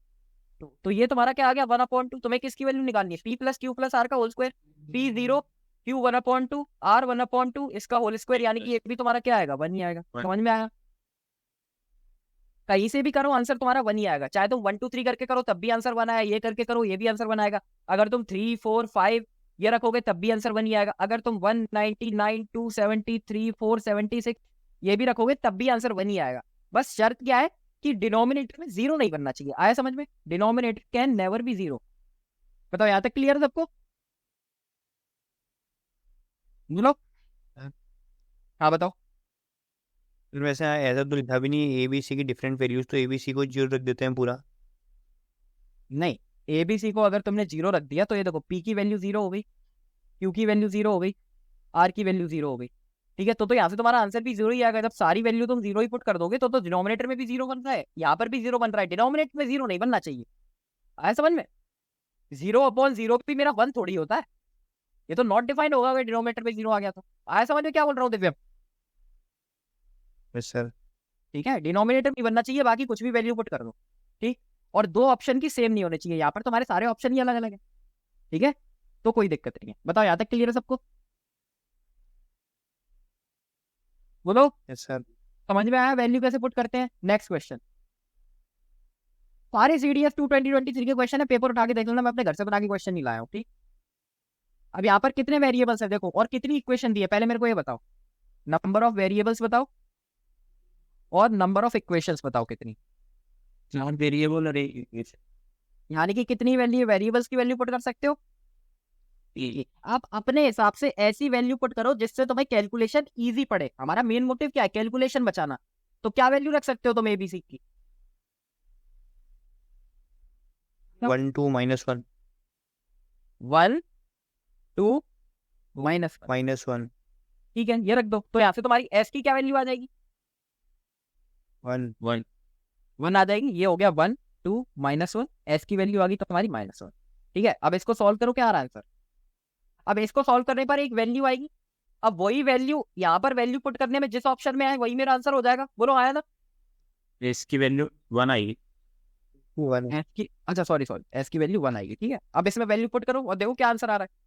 तो ये तुम्हारा क्या आ गया? 1/2। तुम्हें किसकी वैल्यू निकालनी है? P plus Q plus R का whole square, P 0 Q 1/2 R 1/2 इसका होल स्क्वायर यानी कि ये भी तुम्हारा क्या आएगा? 1 ही आएगा। समझ में आया? कहीं से भी करो आंसर तुम्हारा 1 ही आएगा, चाहे तुम 1 2 3 करके करो तब भी आंसर 1 आया, ये करके करो ये भी आंसर 1 आएगा, अगर तुम 3 4 5 ये रखोगे तब भी आंसर 1 ही आएगा, अगर तुम 199 273 476 ये भी रखोगे तब भी आंसर 1 ही आएगा। बस शर्त क्या है कि डिनोमिनेटर में 0 नहीं बनना चाहिए। आया समझ में? Denominator can never B 0। बताओ यहाँ तक क्लियर है सबको? बोलो। हाँ बताओ। फिर वैसे ऐसा तो लिखा भी नहीं है ABC की डिफरेंट वैल्यूज, तो ABC को 0 रख देते हैं पूरा। नहीं, ए बी सी को अगर तुमने 0 रख दिया तो ये देखो पी की वैल्यू 0 हो गई, क्यू की वैल्यू 0 हो गई, आर की वैल्यू 0 हो गई, ठीक है? तो यहाँ से तुम्हारा आंसर भी 0 ही आएगा। जब सारी वैल्यू तुम 0 ही पुट कर दोगे तो डिनोमिनेटर में भी 0 बन रहा है, यहाँ पर भी 0 बन रहा है, डिनोमिनेटर में 0 नहीं बनना चाहिए। आया समझ में? 0/0 भी मेरा 1 थोड़ी होता है, ये तो नॉट डिफाइंड होगा अगर डिनोमिनेटर में 0 आ गया तो। आया समझ में क्या बोल रहा हूँ दिव्य? Yes sir. ठीक है, डिनोमिनेटर नहीं बनना चाहिए, बाकी कुछ भी वैल्यू पुट कर दो, ठीक? और दो ऑप्शन की सेम नहीं होने चाहिए, यहाँ पर तुम्हारे सारे ऑप्शन ही अलग अलग है, ठीक है? तो कोई दिक्कत नहीं है। बताओ यहाँ तक क्लियर है सबको? बोलो। Yes sir. समझ में आया वैल्यू कैसे पुट करते हैं? Next question. सारे CDS 2 2023 के क्वेश्चन है, पेपर उठा के देख लेना, मैं अपने घर से बना के क्वेश्चन नहीं लाया हूँ, ठीक? अब यहाँ पर कितने वेरिएबल्स है देखो, और कितनी इक्वेशन दी है, पहले मेरे को ये बताओ। नंबर ऑफ वेरिएबल्स बताओ और नंबर ऑफ इक्वेशंस बताओ कितनी, नॉन वेरिएबल और इक्वेशन। यानी कि कितनी वैल्यू वेरिएबल्स की वैल्यू पुट कर सकते हो? आप अपने हिसाब से ऐसी वैल्यू पुट करो जिससे तुम्हें कैलकुलेशन इजी पड़े। हमारा मेन मोटिव क्या है? कैलकुलेशन बचाना। तो क्या वैल्यू रख सकते हो तुम एबीसी की? 1 2 -1 1 2 -1, -1 ठीक है ये रख दो। तो यहाँ से तुम्हारी एस की क्या वैल्यू आ जाएगी? 1 1 आ जाएगी। ये हो गया 1 2 -1, एस की वैल्यू आ गई तो तुम्हारी -1, ठीक है? अब इसको सॉल्व करो, क्या आ रहा है आंसर? अब इसको सॉल्व करने पर एक वैल्यू आएगी, अब वही वैल्यू यहाँ पर वैल्यू पुट करने में जिस ऑप्शन में आए वही मेरा आंसर हो जाएगा, बोलो आया ना? इसकी वैल्यू 1 आएगी। वन एस की, अच्छा सॉरी सॉरी, एस की वैल्यू 1 आएगी, ठीक है। अब इसमें वैल्यू पुट करो और देखो क्या आंसर आ रहा है।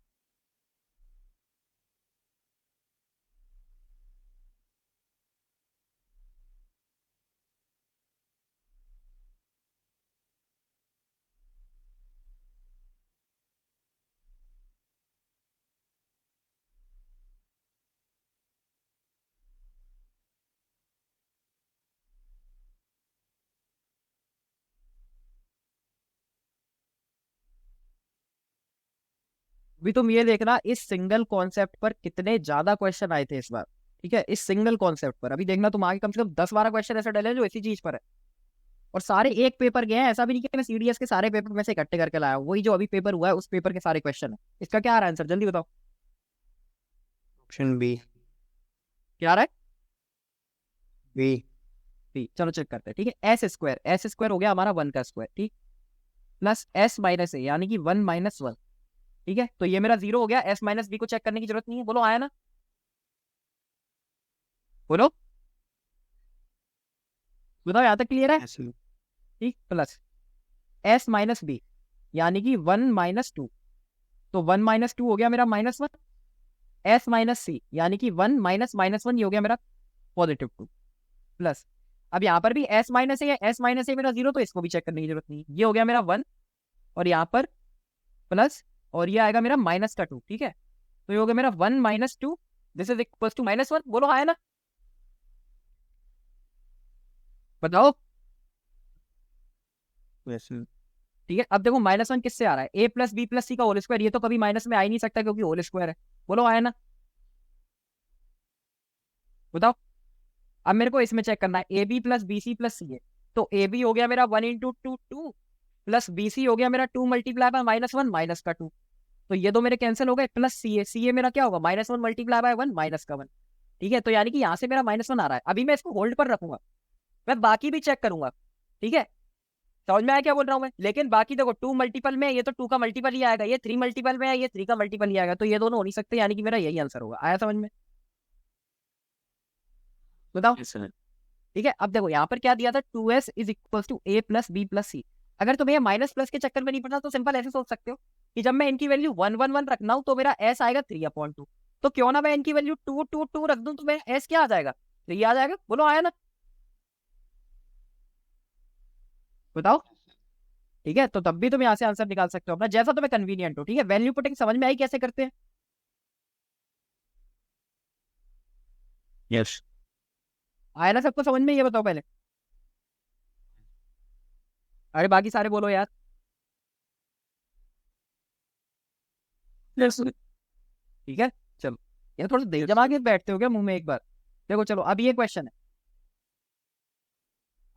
अभी तुम ये देखना इस सिंगल कॉन्सेप्ट पर कितने ज्यादा क्वेश्चन आए थे इस बार, ठीक है, इस सिंगल कॉन्सेप्ट पर। अभी देखना तुम आगे कम से कम 10-12 क्वेश्चन ऐसे डले हैं जो इसी चीज पर है, और सारे एक पेपर गए हैं। ऐसा भी नहीं कि मैं सीडीएस के सारे पेपर में से इकट्ठे करके लाया हूं, वही जो अभी पेपर हुआ है उस पेपर के सारे क्वेश्चन है। इसका क्या आ रहा है आंसर, जल्दी बताओ ऑप्शन बी। क्या आ रहा है। बी। बी, चलो चेक करते हैं, ठीक है। एस स्क्वायर हो गया हमारा 1 का स्क्वायर, ठीक, प्लस एस माइनस ए यानी कि 1 - 1, ठीक है। तो ये मेरा 0 हो गया, एस माइनस बी को चेक करने की जरूरत नहीं है, बोलो आया ना, बोलो, बताओ यहाँ तक क्लियर है, ऐसे ठीक। प्लस एस माइनस बी यानी कि 1 - 2, तो 1 - 2 हो गया मेरा -1। एस माइनस सी यानी कि 1 - -1 ये हो गया मेरा +2, प्लस अब यहाँ पर भी एस माइनस ए, एस माइनस ए मेरा 0, तो इसको भी चेक करने की जरूरत नहीं है। ये हो गया मेरा 1, और यहाँ पर प्लस, और ये आएगा मेरा -2, ठीक है। तो ये हो गया मेरा 1 - 2, दिस इज इक्वल टू -1, बोलो आया ना, बताओ, वैसे ठीक है। अब देखो -1 किससे आ रहा है, ए प्लस बी प्लस सी का होल स्क्वायर, ये तो कभी माइनस में आ ही नहीं सकता क्योंकि होल स्क्वायर है, बोलो आया ना, बताओ। अब मेरे को इसमें चेक करना है A B plus B C plus C है, तो ए बी हो गया मेरा 1 × 2 2, प्लस बी सी हो गया मेरा 2 मल्टीप्लाई बाय -1 माइनस का 2, तो ये दो मेरे कैंसिल हो गए, प्लस सी ए मेरा क्या होगा -1 मल्टीप्लाई बाय 1 माइनस का 1, ठीक है। तो यानी कि यहाँ से मेरा -1 आ रहा है। अभी मैं इसको होल्ड पर रखूंगा, मैं बाकी भी चेक करूंगा, ठीक है, समझ में आया क्या बोल रहा हूँ मैं। लेकिन बाकी देखो 2 मल्टीपल में है, ये तो 2 का मल्टीपल ही आएगा, ये 3 मल्टीपल में है, ये 3 का मल्टीपल ही आएगा, तो ये दोनों हो नहीं सकते, यानी कि मेरा यही आंसर होगा। आया समझ में, बताओ, ऐसा ठीक है। अब देखो यहाँ पर क्या दिया था, 2s is equal to A plus B plus C. अगर तुम्हें माइनस प्लस के चक्कर में नहीं पड़ना तो सिंपल ऐसे सोच सकते हो कि जब मैं इनकी वैल्यू 1 1 1 रखना हूं तो मेरा s आएगा 3/2, तो क्यों ना मैं इनकी वैल्यू 2 2 2 रख दूं तो मेरा s क्या आ जाएगा, 3 आ जाएगा, बोलो आया ना, बताओ, ठीक है। तो तब भी तुम यहाँ से आंसर निकाल सकते हो अपना, जैसा तुम्हें कन्वीनियंट हो, ठीक है। वैल्यू पुटिंग समझ में आई कैसे करते हैं, यस आया ना सबको समझ में, ये बताओ पहले, अरे बाकी सारे बोलो यार, यस ठीक है। चलो, ये थोड़ा देर जमा के बैठते हो क्या मुंह में एक बार, देखो चलो अब ये क्वेश्चन है,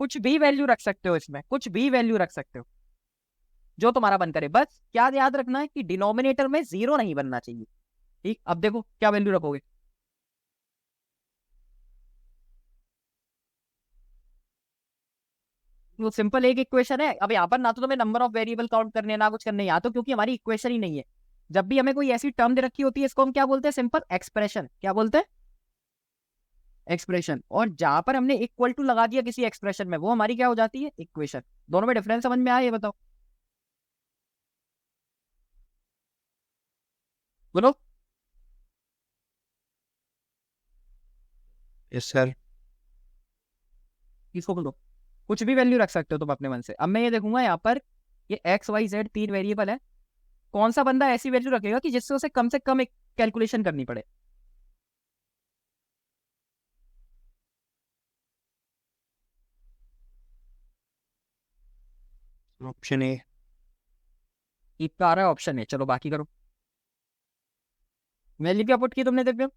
कुछ भी वैल्यू रख सकते हो इसमें, कुछ भी वैल्यू रख सकते हो जो तुम्हारा बन करे, बस क्या याद रखना है कि डिनोमिनेटर में 0 नहीं बनना चाहिए, ठीक। अब देखो क्या वैल्यू रखोगे, वो सिंपल एक इक्वेशन है। अब यहाँ पर ना तो तुम्हें नंबर ऑफ वेरिएबल काउंट करने हैं, ना कुछ करने हैं, यहाँ तो क्योंकि हमारी इक्वेशन ही नहीं है। जब भी हमें कोई ऐसी टर्म दे रखी होती है इसको हम क्या बोलते हैं, सिंपल एक्सप्रेशन, क्या बोलते हैं, एक्सप्रेशन। और जहां पर हमने इक्वल टू लगा दिया किसी एक्सप्रेशन में वो हमारी क्या हो जाती है, इक्वेशन। दोनों में डिफरेंस समझ में आया, ये बताओ, बोलो, यस सर। इसको बोलो, कुछ भी वैल्यू रख सकते हो तुम अपने मन से। अब मैं ये देखूंगा यहाँ पर ये XYZ 3 वेरिएबल है, कौन सा बंदा ऐसी वैल्यू रखेगा कि जिससे उसे कम से कम एक कैलकुलेशन करनी पड़े, ऑप्शन ए। इसका आ रहा है ऑप्शन है, चलो बाकी करो। वैल्यू क्या पुट की तुमने दिव्यम,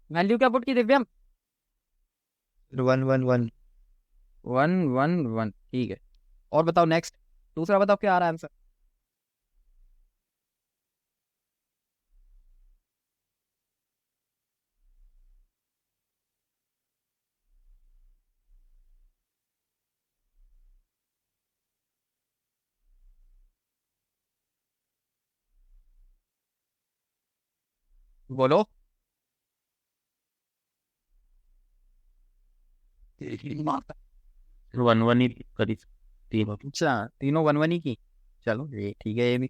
वैल्यू क्या पुट की दिव्यम, 1 1 1। 1 1 1, ठीक है। और बताओ नेक्स्ट, दूसरा बताओ क्या आ रहा है आंसर, बोलो, वन वन ही करी तीन। अच्छा, तीनों 1 1 ही की। चलो ये ठीक है, ये भी।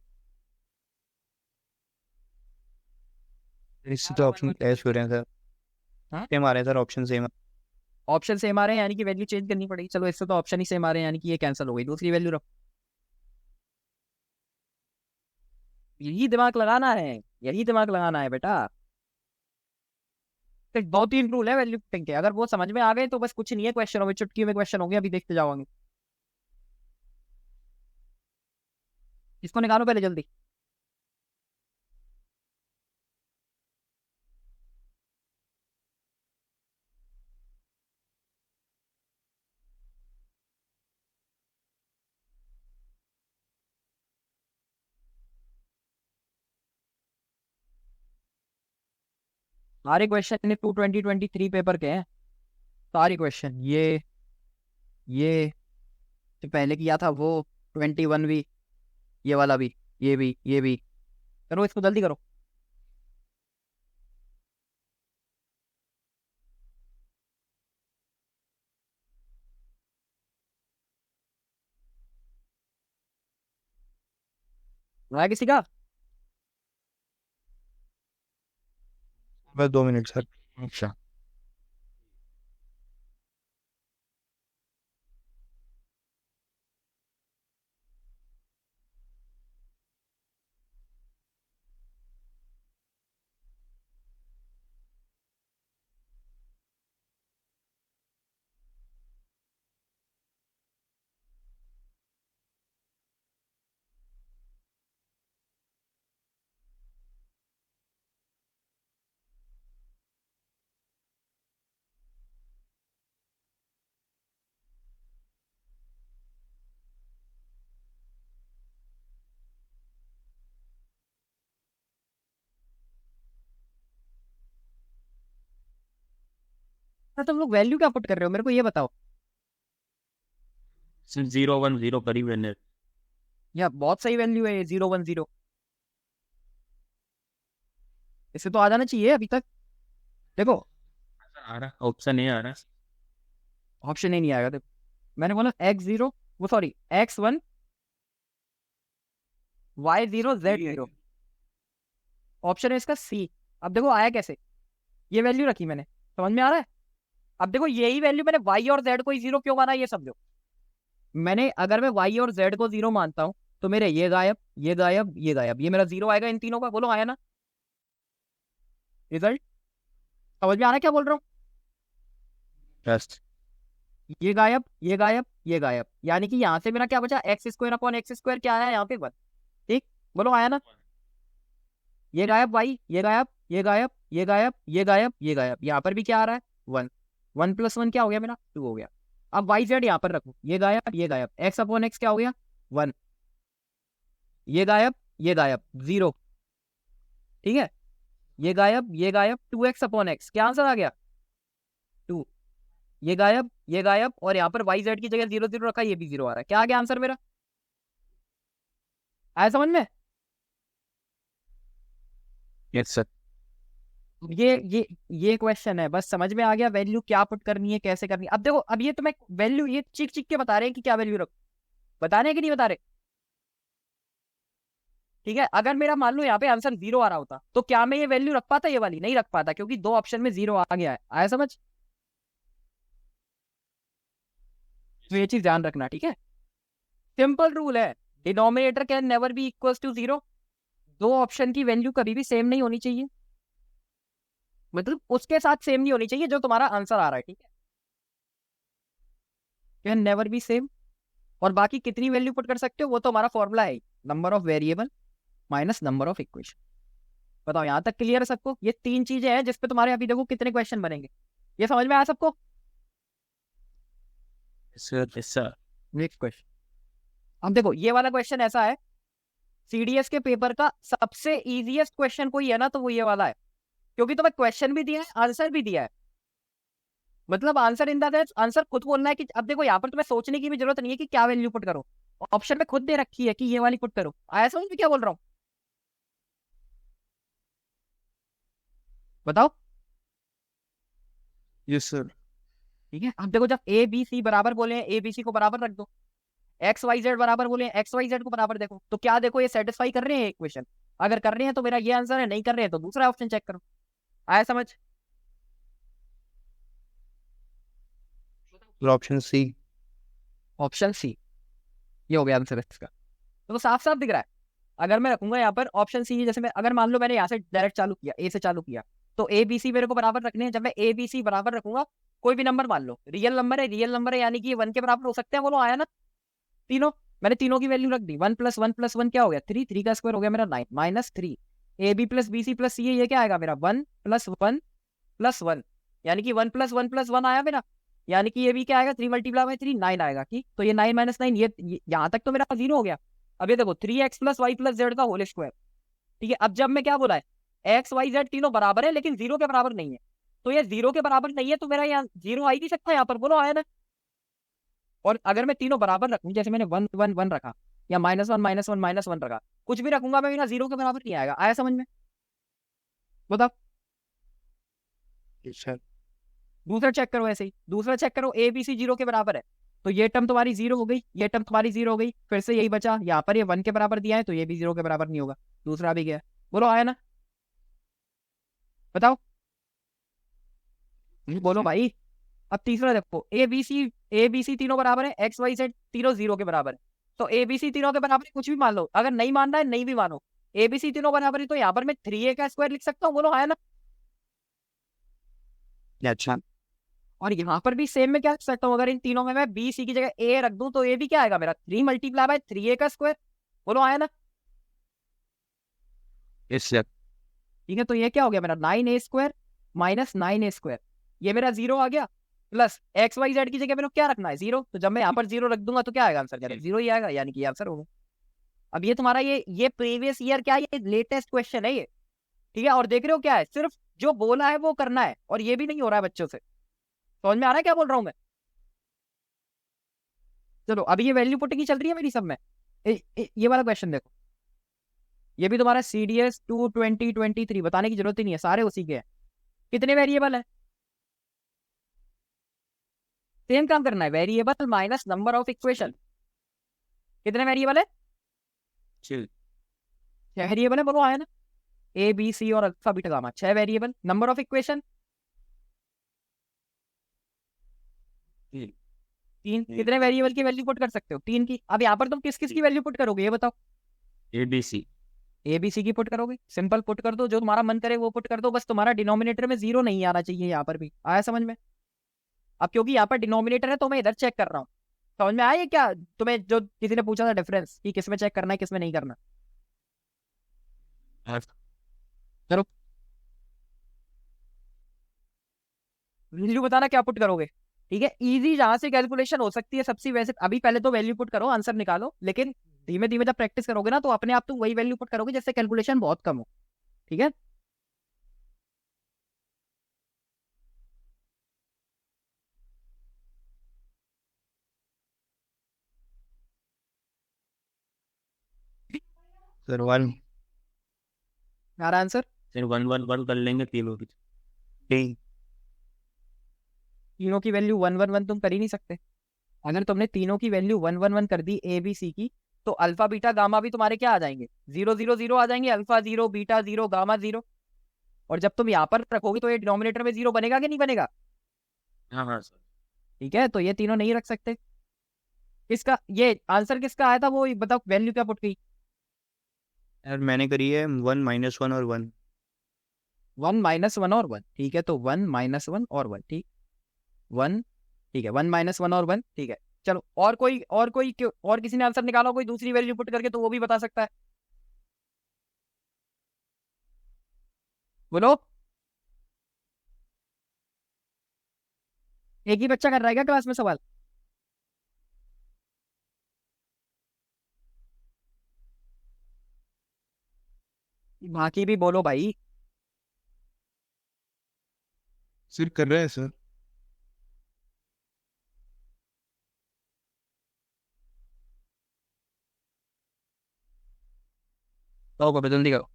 इससे तो ऑप्शन क्लैश हो रहे हैं सर। हाँ? सेम आ रहे हैं sir, option same. Option same आ रहे हैं यानी कि वैल्यू चेंज करनी पड़ेगी। चलो इससे तो ऑप्शन ही सेम आ रहे हैं यानी कि ये कैंसिल हो गई, दूसरी वैल्यू रखो। यही दिमाग लगाना है, यही दिमाग लगाना है बेटा। तो 2 3 रूल है वैल्यू पुटिंग के, अगर वो समझ में आ गए तो बस कुछ नहीं है, क्वेश्चन हो गए, चुटकी में क्वेश्चन हो गया, अभी देखते जाओगे। इसको निकालो पहले जल्दी। सारे क्वेश्चन 2023 पेपर के हैं, सारे क्वेश्चन। ये जो पहले किया था वो 21 भी, ये वाला भी, ये भी, ये भी। करो इसको जल्दी करो। आया किसी का? बस 2 मिनट सर। अच्छा। तुम लोग वैल्यू क्या पुट कर रहे हो, मेरे को ये बताओ। जीरो वन जीरो करी मैंने। या बहुत सही वैल्यू है ये 0 1 0। इसे तो आ जाना चाहिए अभी तक। देखो आ रहा ऑप्शन ए आ रहा। ऑप्शन ही नहीं आएगा। देखो मैंने बोला x0, वो sorry x1 y0 z0, option है इसका सी। अब देखो आया कैसे, ये वैल्यू रखी मैंने, समझ में आ रहा है? अब देखो यही वैल्यू मैंने y और z को ही 0 क्यों माना, ये समझो। मैंने अगर मैं y और z को 0 मानता हूं तो मेरे ये गायब, ये गायब, ये गायब, ये मेरा 0 आएगा इन तीनों का। बोलो आया ना रिजल्ट? समझ में आ रहा है क्या बोल रहा हूँ? यस। ये गायब, ये गायब, ये गायब, यानी कि यहाँ से मेरा क्या बचा, x² क्या आया यहाँ पे 1। ठीक, बोलो आया ना? ये गायब y, ये गायब, ये गायब, ये गायब, ये गायब, ये गायब, यहाँ पर भी क्या आ रहा है 1। 1 + 1 क्या हो गया मेरा 2 हो गया। अब YZ यहाँ पर रखो, ये गायब, ये गायब, x/x क्या हो गया 1, ये गायब, ये गायब 0। ठीक है, ये गायब, ये गायब, 2x/x क्या आंसर आ गया 2। ये गायब, ये गायब, और यहाँ पर YZ की जगह 0 0 रखा, ये भी 0 आ रहा है। क्या आ गया आंसर मेरा? आया समझ में? Yes sir. ये क्वेश्चन है, बस समझ में आ गया वैल्यू क्या पुट करनी है, कैसे करनी है। अब देखो, अब ये तुम्हें वैल्यू ये चिक चिक के बता रहे हैं कि क्या वैल्यू रखो, बता रहे हैं कि नहीं बता रहे? ठीक है, अगर मेरा मान लो यहाँ पे आंसर 0 आ रहा होता तो क्या मैं ये वैल्यू रख पाता? ये वाली नहीं रख पाता, क्योंकि 2 ऑप्शन में 0 आ गया है। आया समझ? तो ये चीज ध्यान रखना, ठीक है। सिंपल रूल है, denominator can never be equals to 0। 2 option की वैल्यू कभी भी सेम नहीं होनी चाहिए, मतलब उसके साथ सेम नहीं होनी चाहिए जो तुम्हारा आंसर आ रहा है, ठीक है। Can never be same. और बाकी कितनी वैल्यू पुट कर सकते हो वो तो हमारा फॉर्मूला है, number of variable minus number of equation. बताओ यहाँ तक क्लियर है सबको? ये 3 चीजें हैं जिसपे तुम्हारे अभी देखो कितने क्वेश्चन बनेंगे। ये समझ में आया सबको? Sir sir next question. अब देखो ये वाला क्वेश्चन ऐसा है, सीडीएस के पेपर का सबसे इजीएस्ट क्वेश्चन कोई है ना तो वो ये वाला है, क्योंकि तुम्हें क्वेश्चन भी दिया है, आंसर भी दिया है। मतलब answer in the sense answer खुद बोलना है कि अब देखो यहाँ पर तुम्हें सोचने की भी जरूरत नहीं है कि क्या वैल्यू पुट करो, ऑप्शन में खुद दे रखी है कि ये वाली पुट करो। आया समझ में क्या बोल रहा हूँ? बताओ। Yes sir. ठीक है, अब देखो जब ए बी सी बराबर बोले ए बी सी को बराबर रख दो, एक्स वाई जेड बराबर बोले एक्स वाई जेड को बराबर देखो, तो क्या देखो ये सेटिस्फाई कर रहे हैं इक्वेशन, अगर कर रहे हैं तो मेरा ये आंसर है, नहीं कर रहे हैं तो दूसरा ऑप्शन चेक करो। आया समझ? Option C. ऑप्शन सी ये हो गया आंसर इसका। तो साफ साफ दिख रहा है, अगर मैं रखूंगा यहाँ पर ऑप्शन सी, जैसे मैं अगर मान लो मैंने यहाँ से डायरेक्ट चालू किया, ए से चालू किया, तो ए बी सी मेरे को बराबर रखने हैं। जब मैं ए बी सी बराबर रखूंगा, कोई भी नंबर मान लो रियल नंबर है, रियल नंबर है यानी कि ये 1 के बराबर हो सकते हैं, बोलो आया ना तीनों। मैंने तीनों की वैल्यू रख दी, 1 + 1 + 1 क्या हो गया 3, 3 का स्क्वायर हो गया मेरा 9 -3, A B plus B C plus C है, ये क्या आएगा मेरा 1 + 1 + 1, यानी कि 1 + 1 + 1 आया मेरा, यानी कि ये भी क्या आएगा 3 × 3 9 आएगा की, तो ये 9 - 9 ये यहाँ तक तो मेरा 0 हो गया। अब ये देखो 3x + y + z का होल स्क्वायर, ठीक है। अब जब मैं क्या बोला है, एक्स वाई जेड तीनों बराबर है लेकिन 0 के बराबर नहीं है, तो ये 0 के बराबर नहीं है तो मेरा यहाँ 0 आ ही नहीं सकता यहाँ पर, बोलो आया ना। और अगर मैं तीनों बराबर रखूं, जैसे मैंने 1 1 1 रखा या -1 -1 -1 रखा, कुछ भी रखूंगा मैं, मेरा 0 के बराबर नहीं आएगा। आया समझ में? बताओ। सर दूसरा चेक करो, ऐसे ही दूसरा चेक करो, ए बी सी 0 के बराबर है, तो ये टर्म तुम्हारी 0 हो गई, ये टर्म तुम्हारी 0 हो गई, फिर से यही बचा, यहाँ पर ये 1 के बराबर दिया है तो ये भी 0 के बराबर नहीं होगा, दूसरा भी गया। बोलो आया ना? बताओ बोलो भाई। अब तीसरा देखो, ए बी सी तीनों बराबर है, एक्स वाई जेड तीनों 0 के बराबर है, तो ए बी सी तीनों के बराबर है, कुछ भी मान लो, अगर नहीं मानना है नहीं भी मानो, ए बी सी तीनों बराबर है, तो यहाँ पर मैं 3a का स्क्वायर लिख सकता हूँ, बोलो आया ना। अच्छा। और यहाँ पर भी सेम में क्या लिख सकता हूँ, अगर इन तीनों में मैं बी सी की जगह ए रख दूं, तो ए भी क्या आएगा मेरा 3 × 3a का स्क्वायर, बोलो आया ना। Yes sir. ठीक है, तो ये क्या हो गया मेरा 9a² - 9a², ये मेरा 0 आ गया, प्लस एक्स वाई जेड की जगह मेरे को क्या रखना है 0, तो जब मैं यहाँ पर 0 रख दूंगा तो क्या आएगा आंसर, 0 ही आएगा, यानी कि ये आंसर होगा। अब ये तुम्हारा ये प्रीवियस ईयर क्या है, ये लेटेस्ट क्वेश्चन है ये, ठीक है। और देख रहे हो क्या है, सिर्फ जो बोला है वो करना है, और ये भी नहीं हो रहा है बच्चों से। समझ में आ रहा है क्या बोल रहा हूँ मैं? चलो अभी ये वैल्यू पुटिंग की चल रही है मेरी सब में। ये वाला क्वेश्चन देखो, ये भी तुम्हारा CDS 2 2023, बताने की जरूरत ही नहीं है, सारे उसी के हैं। कितने वेरिएबल है, सेम काम करना है, variable minus number of equation. कितने वेरिएबल है, 6 वेरिएबल है, बोलो आया ना। ए बी सी और alpha beta gamma 6 variable, number of equation 3। कितने वेरिएबल की वैल्यू पुट कर सकते हो, 3 की। अब यहाँ पर तुम किस किस की वैल्यू पुट करोगे ये बताओ। ABC। ए बी सी की पुट करोगे, सिंपल पुट कर दो, जो तुम्हारा मन करे वो पुट कर दो, बस तुम्हारा डिनोमिनेटर में 0 नहीं आना चाहिए यहाँ पर भी। आया समझ में? अब क्योंकि यहाँ पर डिनोमिनेटर है तो मैं इधर चेक कर रहा हूँ। समझ में आया ये क्या, तुम्हें जो किसी ने पूछा था डिफरेंस कि किसमें चेक करना है किसमें नहीं करना। चलो वैल्यू बताना क्या पुट करोगे, ठीक है। इजी जहां से कैलकुलेशन हो सकती है सबसे, वैसे अभी पहले तो वैल्यू पुट करो, आंसर निकालो, लेकिन धीमे धीमे जब प्रैक्टिस करोगे ना तो अपने आप तुम वही वैल्यू पुट करोगे जिससे कैलकुलेशन बहुत कम हो, ठीक है। सर 1 हमारा आंसर फिर 1 1 1 कर लेंगे तीनों की। ठीक। तीनों की वैल्यू 1 1 1 तुम कर ही नहीं सकते। अगर तुमने तीनों की वैल्यू 1 1 1 कर दी ए बी सी की, तो अल्फा बीटा गामा भी तुम्हारे क्या आ जाएंगे 0 0 0 आ जाएंगे, अल्फा 0 बीटा 0 गामा 0। और जब तुम यहाँ पर रखोगे तो ये डिनोमिनेटर में 0 बनेगा कि नहीं बनेगा? हाँ हाँ सर। ठीक है, तो ये तीनों नहीं रख सकते। किसका ये आंसर किसका आया था वो बताओ, वैल्यू क्या पुट की? यार मैंने करी है 1 -1 और 1। 1 -1 और 1, ठीक है, तो 1 -1 और 1, ठीक 1, ठीक है 1 -1 और 1, ठीक है। चलो और किसी ने आंसर निकाला कोई दूसरी वैल्यू पुट करके, तो वो भी बता सकता है, बोलो। एक ही बच्चा कर रहा है क्या क्लास में सवाल? बाकी भी बोलो भाई। सिर कर रहे हैं सर। तो जल्दी करो।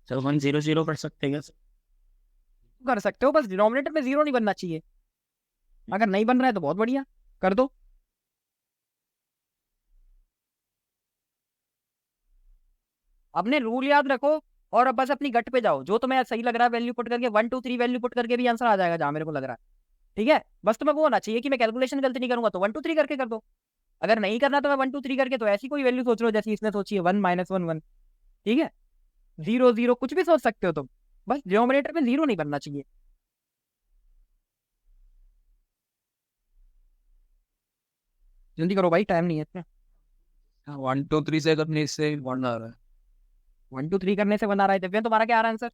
सर 1 0 0 कर सकते हैं क्या सर? कर सकते हो, बस डिनोमिनेटर में जीरो नहीं बनना चाहिए। अगर नहीं बन रहा है तो बहुत बढ़िया, कर दो। अपने रूल याद रखो और अब बस अपनी गट पे जाओ, जो तुम्हें सही लग रहा है वैल्यू पुट करके 1 2 3 वैल्यू पुट करके भी आंसर आ जाएगा जहां मेरे को लग रहा है। ठीक है, बस तुम्हें वो होना चाहिए कि मैं कैलकुलेशन गलती नहीं करूंगा, तो 1 2 3 करके कर दो। अगर नहीं करना तो मैं 1 2 3 करके, तो ऐसी कोई वैल्यू सोच लो जैसी इसने सोची है, 1 -1 1। ठीक है, 0 0 कुछ भी सोच सकते हो तुम, बस डिनोमिनेटर में जीरो नहीं बनना चाहिए। जल्दी करो भाई, टाइम नहीं है इतना। 1 2 3 से करने इससे 1 आ रहा है। 1 2 3 करने से बना रहा है दिव्या, तुम्हारा क्या आ रहा है आंसर?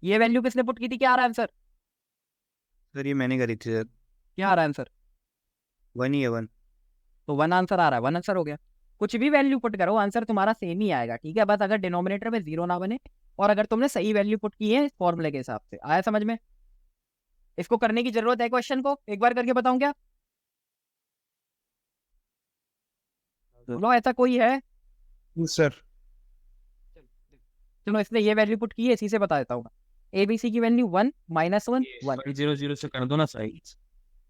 ये वैल्यू किसने पुट की थी, क्या आ रहा है आंसर? सर ये मैंने करी थी सर। क्या आ रहा है आंसर? 1 ही है 1। तो 1 आंसर आ रहा है, 1 आंसर हो गया। कुछ भी वैल्यू पुट करो आंसर तुम्हारा सेम ही आएगा। ठीक है, बस अगर डिनोमिनेटर में जीरो ना बने और अगर तुमने सही वैल्यू पुट की है फॉर्मूले के हिसाब से। आया समझ में? इसको करने की जरूरत है, क्वेश्चन को एक बार करके बताऊं क्या? बोलो, ऐसा कोई है? सर चलो, इसने ये वैल्यू पुट की है, इसी से बता देता हूँ। एबीसी की वैल्यू 1 -1 1। 1 0 0 से कर दो ना सही।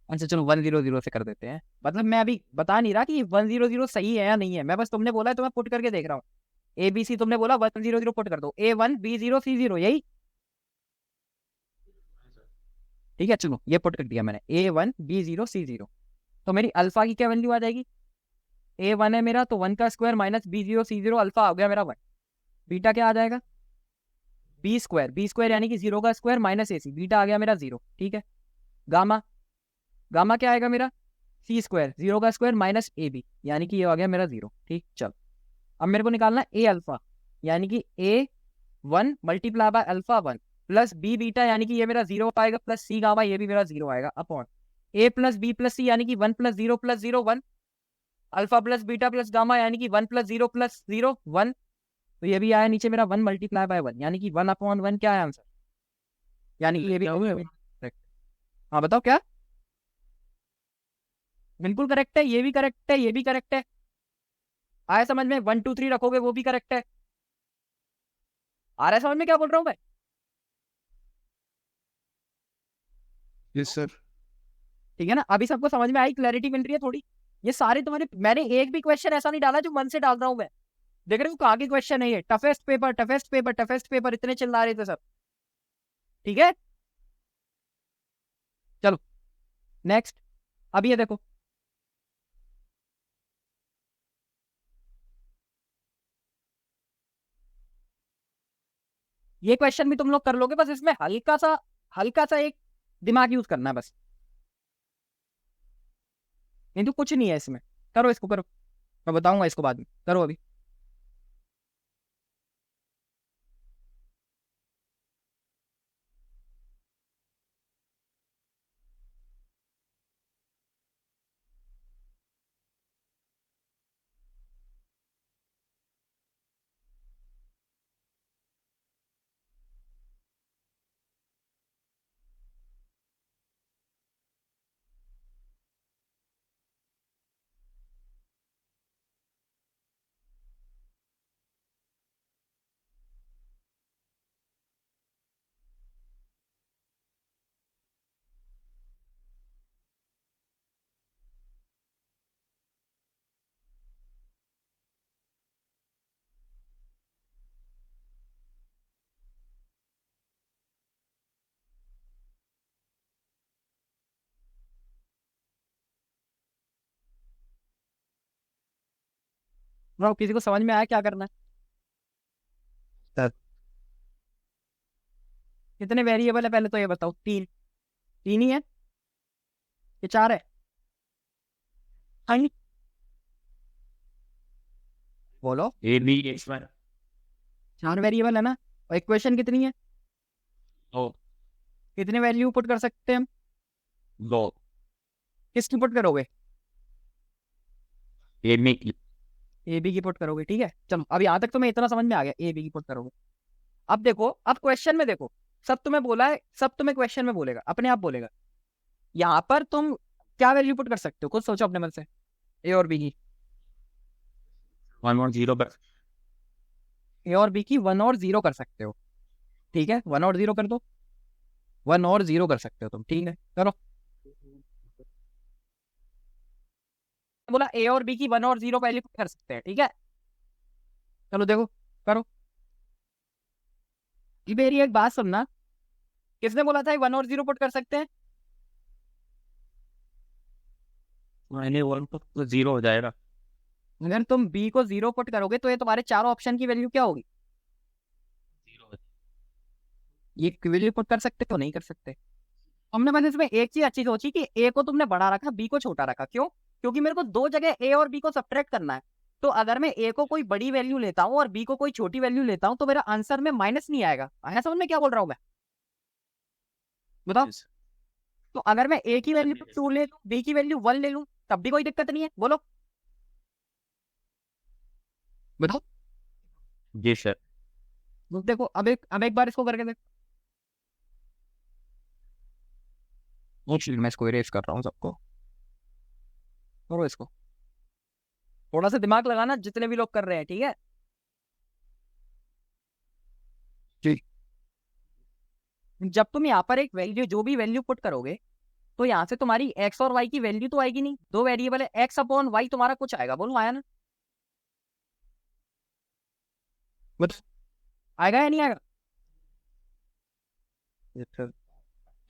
अच्छा चलो 1 0 0 से कर देते हैं। मतलब मैं अभी बता नहीं रहा कि 1 0 0 सही है या नहीं है, मैं बस तुमने बोला है तो मैं पुट करके देख रहा हूँ। एबीसी तुमने बोला 1 0 0 पुट कर दो, A1 B0 C0, यही? ठीक है, चलो ये पुट कर दिया मैंने, A1 B0 C0। तो मेरी अल्फा की क्या वैल्यू आ जाएगी? A1 है मेरा, तो 1 का square minus B0 C0, alpha हो गया मेरा 1। बीटा क्या आ जाएगा? B स्क्वायर यानी कि 0 का स्क्वायर माइनस AC, बीटा आ गया मेरा 0। ठीक है, गामा, गामा क्या आएगा मेरा? C स्क्वायर, 0 का स्क्वायर माइनस AB, यानी कि ये आ गया मेरा 0। ठीक, चलो अब मेरे को निकालना A अल्फा, यानी कि A1 multiply by alpha 1 plus B beta, यानी कि ये मेरा 0 आएगा, प्लस C गामा, ये भी मेरा 0 आएगा, upon A plus B plus C, यानी कि 1 plus 0 plus 0 1, alpha plus beta plus gamma, यानी कि 1 प्लस 0 प्लस 0 1। तो ये भी आया नीचे मेरा 1 मल्टीप्लाई बाय 1, यानी कि 1 अपॉन 1। क्या है आंसर? यानी कि ये भी correct। हाँ बताओ क्या? बिल्कुल करेक्ट है, ये भी करेक्ट है, ये भी करेक्ट है। आया समझ में? 1 2 3 रखोगे वो भी करेक्ट है। आ रहा है समझ में क्या बोल रहा हूँ मैं? Yes sir. ठीक है ना, अभी सबको समझ में आई, क्लैरिटी मिल रही है थोड़ी? ये सारे तुम्हारे, मैंने एक भी क्वेश्चन ऐसा नहीं डाला जो मन से डाल रहा हूं मैं। देख रहे हो कहाँ के क्वेश्चन है ये? Toughest paper, toughest paper, toughest paper, इतने चिल्ला रहे थे सब। ठीक है, चलो नेक्स्ट। अब ये देखो, ये क्वेश्चन भी तुम लोग कर लोगे, बस इसमें हल्का सा एक दिमाग यूज करना है बस, नहीं तो कुछ नहीं है इसमें। करो इसको, करो, मैं बताऊंगा इसको बाद में, करो अभी। ब्रो, किसी को समझ में आया क्या करना है? सर कितने वेरिएबल है पहले तो ये बताओ? तीन, तीन ही है ये, चार है? हाँ जी, बोलो। A b x y 4 variable है ना, और इक्वेशन कितनी है? दो कितने वैल्यू पुट कर सकते हैं हम? 2 किसकी पुट करोगे? ए बी की ए बी की पुट करोगे। ठीक है, चलो अब यहाँ तक तुम्हें इतना समझ में आ गया, ए बी की पुट करोगे। अब देखो, अब क्वेश्चन में देखो, सब तुम्हें बोला है, सब तुम्हें क्वेश्चन में बोलेगा, अपने आप बोलेगा। यहाँ पर तुम क्या वैल्यू पुट कर सकते हो, खुद सोचो अपने मन से, ए और बी की। 1 1 0 पर ए और बी की 1 और 0 कर सकते हो, ठीक है, 1 और 0 कर दो, 1 और 0 कर सकते हो तुम, ठीक है, करो। बोला ए और बी की 1 और 0 वैल्यू कर सकते हैं, ठीक है, चलो देखो, करो। ये मेरी एक बात सुनना, किसने बोला था 1 और 0 पुट कर सकते हैं? मैंने 1 तो 0 हो जाएगा। अगर तुम बी को 0 पुट करोगे तो ये तुम्हारे चारों ऑप्शन की वैल्यू क्या होगी? 0 ये वैल्यू पुट कर सकते हो, नहीं कर सकते। हमने बस इसमें एक चीज अच्छी सोची कि ए को तुमने बड़ा रखा, बी को छोटा रखा, क्यों? क्योंकि मेरे को दो जगह ए और बी को सब्ट्रैक्ट करना है, तो अगर मैं ए को कोई बड़ी वैल्यू लेता हूँ और बी को कोई छोटी वैल्यू लेता हूँ तो मेरा आंसर में माइनस नहीं आएगा। आया समझ में क्या बोल रहा हूँ मैं? बताओ। तो अगर मैं ए की वैल्यू 2 ले लूँ, बी की वैल्यू 1 ले लूँ, तब भी कोई दिक्कत नहीं है, बोलो बताओ। जी सर। तो देखो, अब एक बार इसको करके देखो। मैं इसको इरेज कर रहा हूँ सबको, करो इसको, थोड़ा सा दिमाग लगाना जितने भी लोग कर रहे हैं, ठीक है जी। जब तुम यहाँ पर एक वैल्यू, जो भी वैल्यू पुट करोगे, तो यहाँ से तुम्हारी एक्स और वाई की वैल्यू तो आएगी नहीं, दो वेरिएबल है, एक्स अपॉन वाई, तुम्हारा कुछ आएगा, बोलो आया ना? बताओ, आएगा या नहीं आएगा?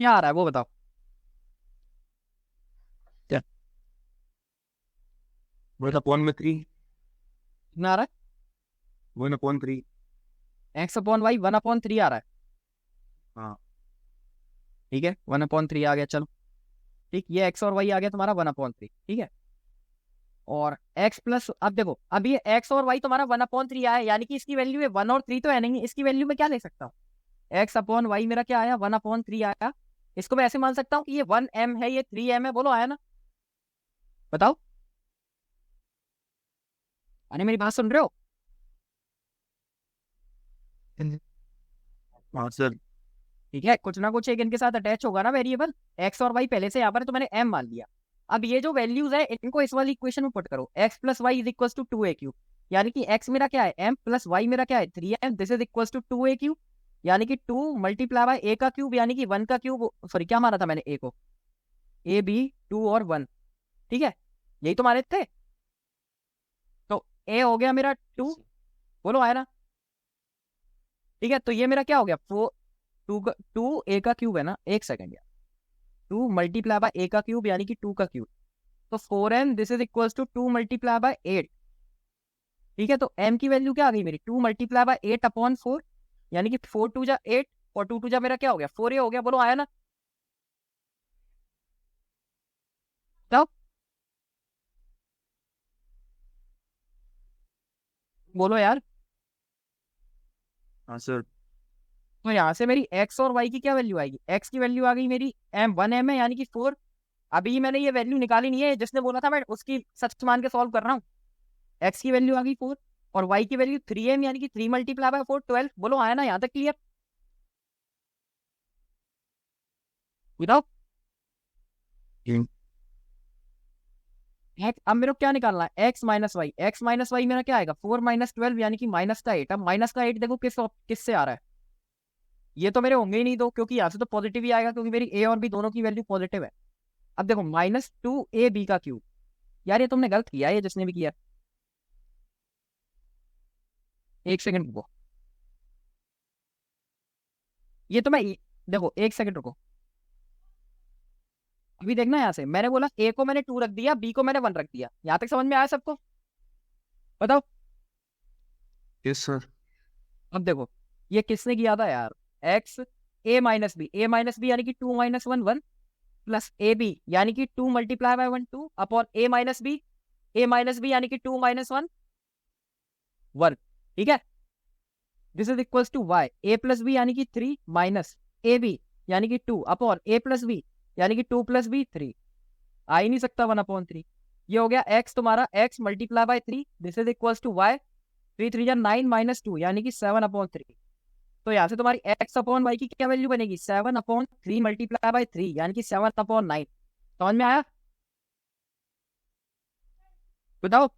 क्या आ रहा है वो बताओ, 1/3, कितना आ रहा 1/3। है? एक्स अपॉन वाई 1/3 आ रहा है, हाँ, ठीक है, 1/3 आ गया, चलो ठीक, ये एक्स और वाई आ गया तुम्हारा 1/3, ठीक है। और एक्स प्लस, अब देखो, अब ये एक्स और वाई तुम्हारा 1/3 आया, यानी कि इसकी वैल्यू है 1 और 3 तो है नहीं, इसकी वैल्यू में क्या ले सकता हूँ? एक्स अपॉन वाई मेरा क्या आया? 1/3 आया। इसको मैं ऐसे मान सकता हूँ कि ये 1m है, ये 3m है, बोलो आया ना? बताओ, अरे मेरी बात सुन रहे हो? हाँ सर। ठीक है, कुछ ना कुछ एक इनके साथ अटैच होगा ना वेरिएबल, एक्स और वाई पहले से यहाँ पर है, तो मैंने m मान लिया। अब ये जो वैल्यूज है इनको इस वाली इक्वेशन में पुट करो, x plus y is equal to 2a cube, यानी कि एक्स मेरा क्या है m प्लस वाई मेरा क्या है 3m, this is equal to 2a cube, यानी कि 2 मल्टीप्लाई बाय a का क्यूब, यानी कि 1 का क्यूब, सॉरी क्या माना था मैंने a को, a b 2 और 1, ठीक है, यही तो माने थे। तो a हो गया मेरा 2, बोलो आया ना? ठीक है, तो ये मेरा क्या हो गया, 4, 2 a का क्यूब है ना, एक सेकंड यार, 2 मल्टीप्लाई बाय a का क्यूब यानी कि 2 का क्यूब, तो 4m this is equal to 2 multiply by 8, ठीक है, तो m की वैल्यू क्या आ गई मेरी, 2 मल्टीप्लाई बाय 8/4, यानी कि 4 2 जा 8 और 2 2 जा मेरा क्या हो गया 4a हो गया, बोलो आया ना? तब बोलो यार। हाँ सर। तो यहाँ से मेरी x और y की क्या वैल्यू आएगी, x की वैल्यू आ गई मेरी m है, यानी कि 4। अभी मैंने ये वैल्यू निकाली नहीं है, जिसने बोला था मैं उसकी सच मान के सॉल्व कर रहा हूँ। x की वैल्यू आ गई 4 और y की वैल्यू 3m, यानी कि 3 मल्टीप्लाई बाय 4 12, बोलो आया ना? यहाँ तक क्लियर? बताओ। अब मेरे को क्या निकालना है, x minus y, x minus y मेरा क्या आएगा 4 माइनस 12, यानी कि माइनस का 8। अब माइनस का 8 देखो किस से आ रहा है, ये तो मेरे होंगे ही नहीं दो, क्योंकि यहाँ से तो पॉजिटिव ही आएगा, क्योंकि मेरी a और b दोनों की वैल्यू पॉजिटिव है। अब देखो -2ab का क्यूब, यार ये तुमने गलत किया है, ये जिसने भी किया, एक सेकंड रुको, ये तो मैं, देखो एक सेकंड रुको, अभी देखना यहाँ से, मैंने बोला a को मैंने 2 रख दिया, b को मैंने 1 रख दिया, यहाँ तक समझ में आया सबको? बताओ। Yes sir. अब देखो, ये किसने किया था यार, x a-b यानी कि 2 - 1 1 प्लस ए बी यानी कि 2 multiply by 1 2 upon a minus b यानी कि 2 - 1 1, ठीक है, this is equal to y, a plus b यानी कि 3 माइनस ए बी यानी कि 2 अपॉन a प्लस बी यानी कि 2 प्लस बी 3, आ ही नहीं सकता 1/3। ये हो गया x तुम्हारा, x multiply by 3, this is equal to y, 3 3 9 - 2 यानी कि 7/3। तो यहाँ से तुम्हारी x अपॉन वाई की क्या वैल्यू बनेगी, 7/3 मल्टीप्लाई बाय 3 यानी कि 7/9। समझ में आया? बताओ।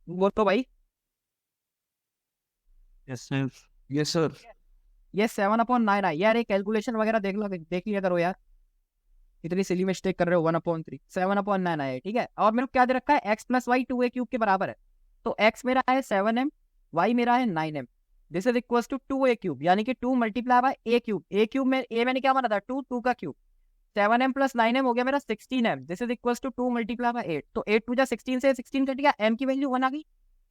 वो तो भाई यस सर। Yes sir. ये 7/9 है यार। ये कैलकुलेशन वगैरह देख लो, देख लिया करो यार, इतनी सिली मिस्टेक कर रहे हो। 1/3 7/9 है, ठीक है। और मेरे को क्या दे रखा है, एक्स प्लस वाई 2a³ के बराबर है। तो एक्स मेरा है 7m, वाई मेरा है 9m। This is equal to 2a³, यानी कि 2 मल्टीप्लाई बाय a³। a³ में ए मैंने क्या बना था, 2, 2 का क्यूब। 7m प्लस 9m हो गया मेरा 16m। This is equal to 2 multiply by 8। तो 8 टू जा 16 से 16 कट गया, m की वैल्यू 1 आ गई।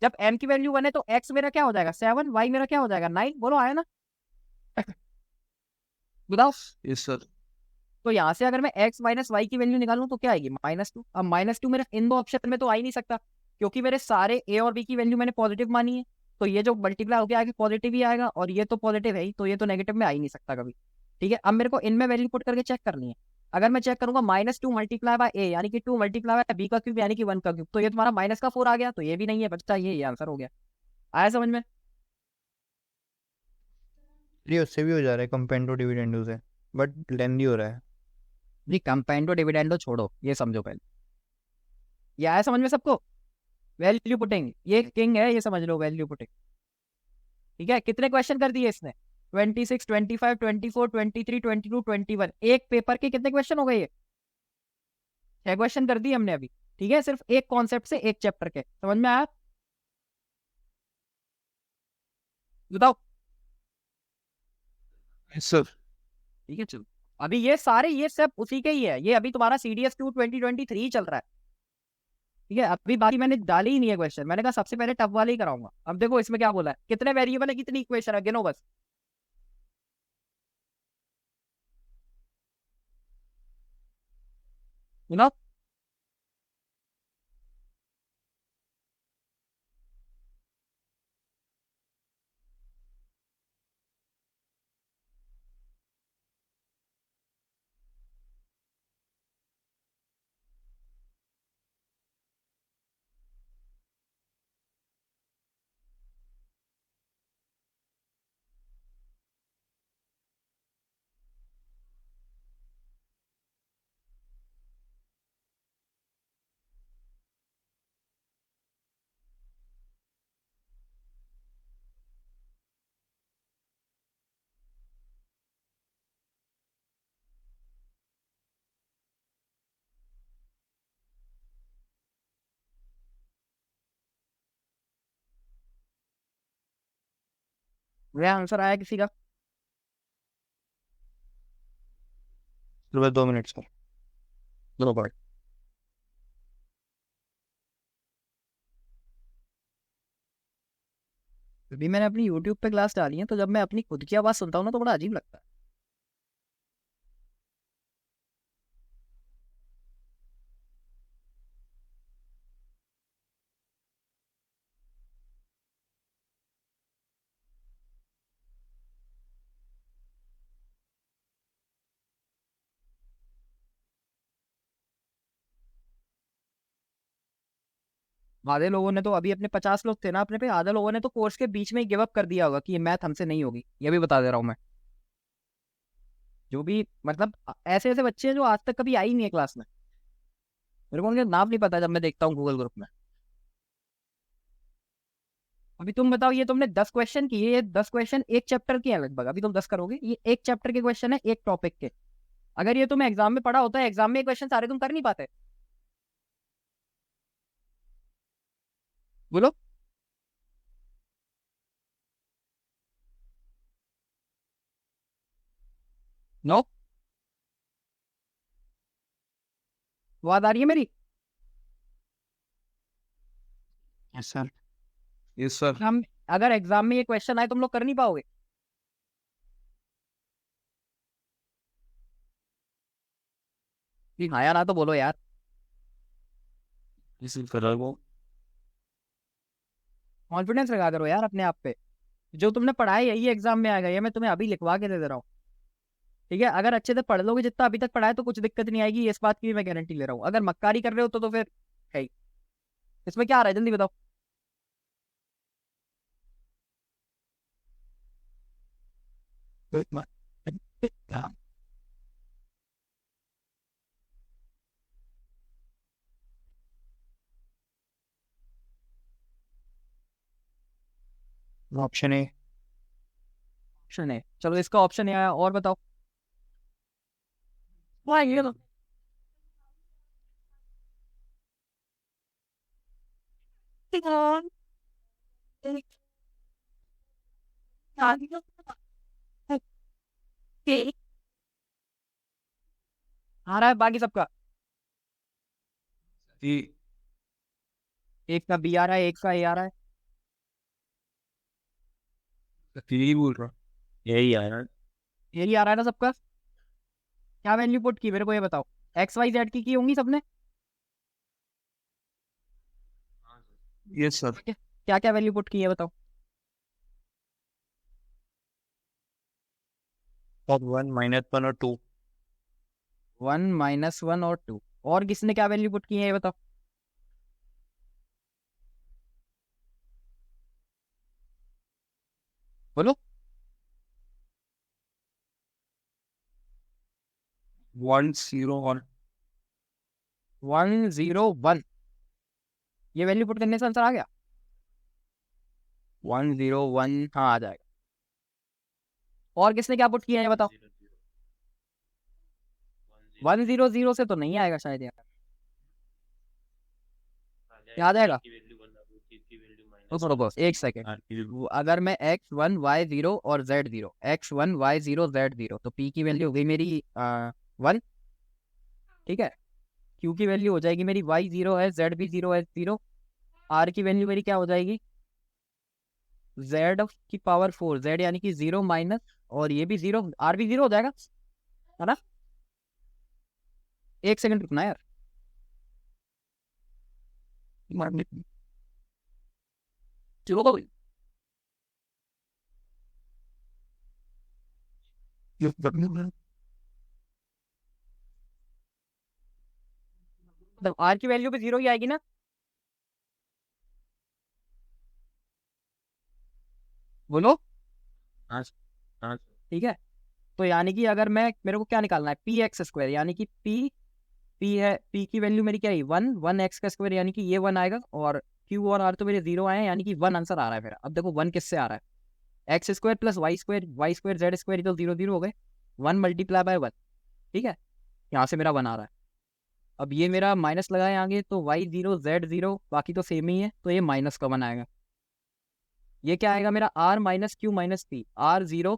जब m की वैल्यू 1 है तो x मेरा क्या हो जाएगा 7, y मेरा क्या हो जाएगा 9। बोलो आया ना? बताओ। Yes sir. तो यहाँ से अगर मैं x माइनस वाई की वैल्यू निकालूं तो क्या आएगी, -2। अब -2 मेरे इन दो ऑप्शन में तो आ ही नहीं सकता, क्योंकि मेरे सारे a और b की वैल्यू मैंने पॉजिटिव मानी है। तो ये जो मल्टीप्लाई होकर आगे पॉजिटिव ही आएगा, और ये तो पॉजिटिव है ही, तो ये तो नेगेटिव में आ ही नहीं सकता कभी। ठीक है, अब मेरे को इनमें वैल्यू पुट करके चेक करनी है। अगर मैं चेक करूंगा -2 मल्टीप्लाई बाय a, यानी कि 2 मल्टीप्लाई बाय b का क्यूब, यानी कि 1 का क्यूब, तो ये तुम्हारा -4 आ गया। तो ये भी नहीं है बच्चा, ये आंसर हो गया। आया समझ में? ये उससे भी हो जा रहा है कंपेंडो डिविडेंडो से, बट लेंदी हो रहा है। जी, कंपेंडो डिविडेंडो छोड़ो, ये समझो पहले। ये आया समझ में सबको? वैल्यू पुटिंग, ये किंग है, ये समझ लो, वैल्यू पुटिंग। ठीक है, कितने क्वेश्चन कर दिए इसने? 26, 25, 24, 23, 22, 21। एक पेपर के कितने क्वेश्चन हो गए ये? 6 क्वेश्चन कर दिए हमने अभी। ठीक है, सिर्फ एक कॉन्सेप्ट से, एक चैप्टर के। समझ में आया? बताओ। Yes sir. ठीक है, चलो। अभी ये सारे, ये सब उसी के ही है। ये अभी तुम्हारा CDS2 2023 चल रहा है। ठीक है, अभी बाकी मैंने डाली ही नहीं है क्वेश्चन। मैंने कहा सबसे पहले टफ वाले ही कराऊंगा। अब देखो इसमें क्या बोला है, कितने वेरिएबल है, कितनी इक्वेशन है, गिनो बस। गिनो। वह आंसर आया किसी का? सिर्फ बस 2 मिनट सर। बरोबर। अभी मैंने अपनी YouTube पे क्लास डाली है, तो जब मैं अपनी खुद की आवाज सुनता हूँ ना तो बड़ा अजीब लगता है। आधे लोगों ने तो, अभी अपने 50 लोग थे ना अपने पे, आधे लोगों ने तो कोर्स के बीच में ही गिव अप कर दिया होगा कि ये मैथ हमसे नहीं होगी। ये भी बता दे रहा हूँ मैं। जो भी मतलब ऐसे ऐसे बच्चे हैं जो आज तक कभी आई नहीं है क्लास में। मेरे को उनके नाम नहीं पता जब मैं देखता हूँ गूगल ग्रुप में। अभी तुम बताओ, ये तुमने 10 क्वेश्चन किए, ये 10 क्वेश्चन एक चैप्टर के हैं लगभग। अभी तुम 10 करोगे, ये एक चैप्टर के क्वेश्चन है, एक टॉपिक के। अगर ये तुम्हें एग्जाम में पढ़ा होता है, एग्जाम में क्वेश्चन सारे तुम कर नहीं पाते। बोलो। नो। आवाज आ रही है मेरी? Yes sir. Yes sir. हम, अगर एग्जाम में ये क्वेश्चन आए तुम लोग कर नहीं पाओगे? हाँ यार, ना तो बोलो यार। इसी तरह वो कॉन्फिडेंस लगा करो यार अपने आप पे। जो तुमने पढ़ा है यही एग्जाम में आएगा, ये मैं तुम्हें अभी लिखवा के दे रहा हूँ। ठीक है, अगर अच्छे से पढ़ लोगे जितना अभी तक पढ़ा है तो कुछ दिक्कत नहीं आएगी, इस बात की भी मैं गारंटी ले रहा हूँ। अगर मक्कारी कर रहे हो तो फिर है ही। इसमें क्या आ रहा है, जल्दी बताओ। Option A. ऑप्शन है, चलो इसका ऑप्शन है, और बताओ। वाह, ये तो आ रहा है बाकी सबका। ये एक का बी आ रहा है, एक का ए आ रहा है। यही बोल रहा हूँ। यही यार। यही आ रहा है ना सबका। क्या वैल्यू पुट की मेरे को ये बताओ। एक्स वाई जेड की होंगी सबने। Yes sir. क्या क्या वैल्यू पुट की है बताओ। और 1 -1 और 2। 1 -1 और 2। और किसने क्या वैल्यू पुट की है ये बताओ। बोलो। 101। 101। ये वैल्यू पुट करने से आंसर आ गया। 101, हाँ आ जाएगा। और किसने क्या पुट किया है बताओ। 100 से तो नहीं आएगा शायद यार। क्या आ जाएगा। रुको रुको एक सेकेंड। अगर मैं x1 y0 और z0, x1 y0 z0, तो p की वैल्यू हो गई मेरी 1। ठीक है। q की वैल्यू हो जाएगी मेरी y0 है, z भी 0 है 0। r की वैल्यू मेरी क्या हो जाएगी, z की पावर 4, z यानी कि 0 माइनस, और ये भी 0, r भी 0 हो जाएगा, है ना। एक सेकंड रुकना यार। चलो तो r की वैल्यू भी 0 ही आएगी ना। बोलो। हाँ हाँ ठीक है। तो यानी कि अगर मैं, मेरे को क्या निकालना है, पी एक्स स्क्वायर, यानी कि पी है, पी की वैल्यू मेरी क्या है 1 एक्स का स्क्वायर, यानी कि ये 1 आएगा, और क्यू और आर तो मेरे 0 आए हैं, यानी कि 1 आंसर आ रहा है मेरा। अब देखो 1 किससे आ रहा है, x square plus y square z square, तो 0 0 हो गए, 1 मल्टीप्लाई बाय 1। ठीक है। यहाँ से मेरा 1 आ रहा है। अब ये मेरा माइनस लगाए आगे, तो y0 z0 बाकी तो सेम ही है, तो ये माइनस का 1 आएगा। ये क्या आएगा मेरा, r minus Q minus P, r0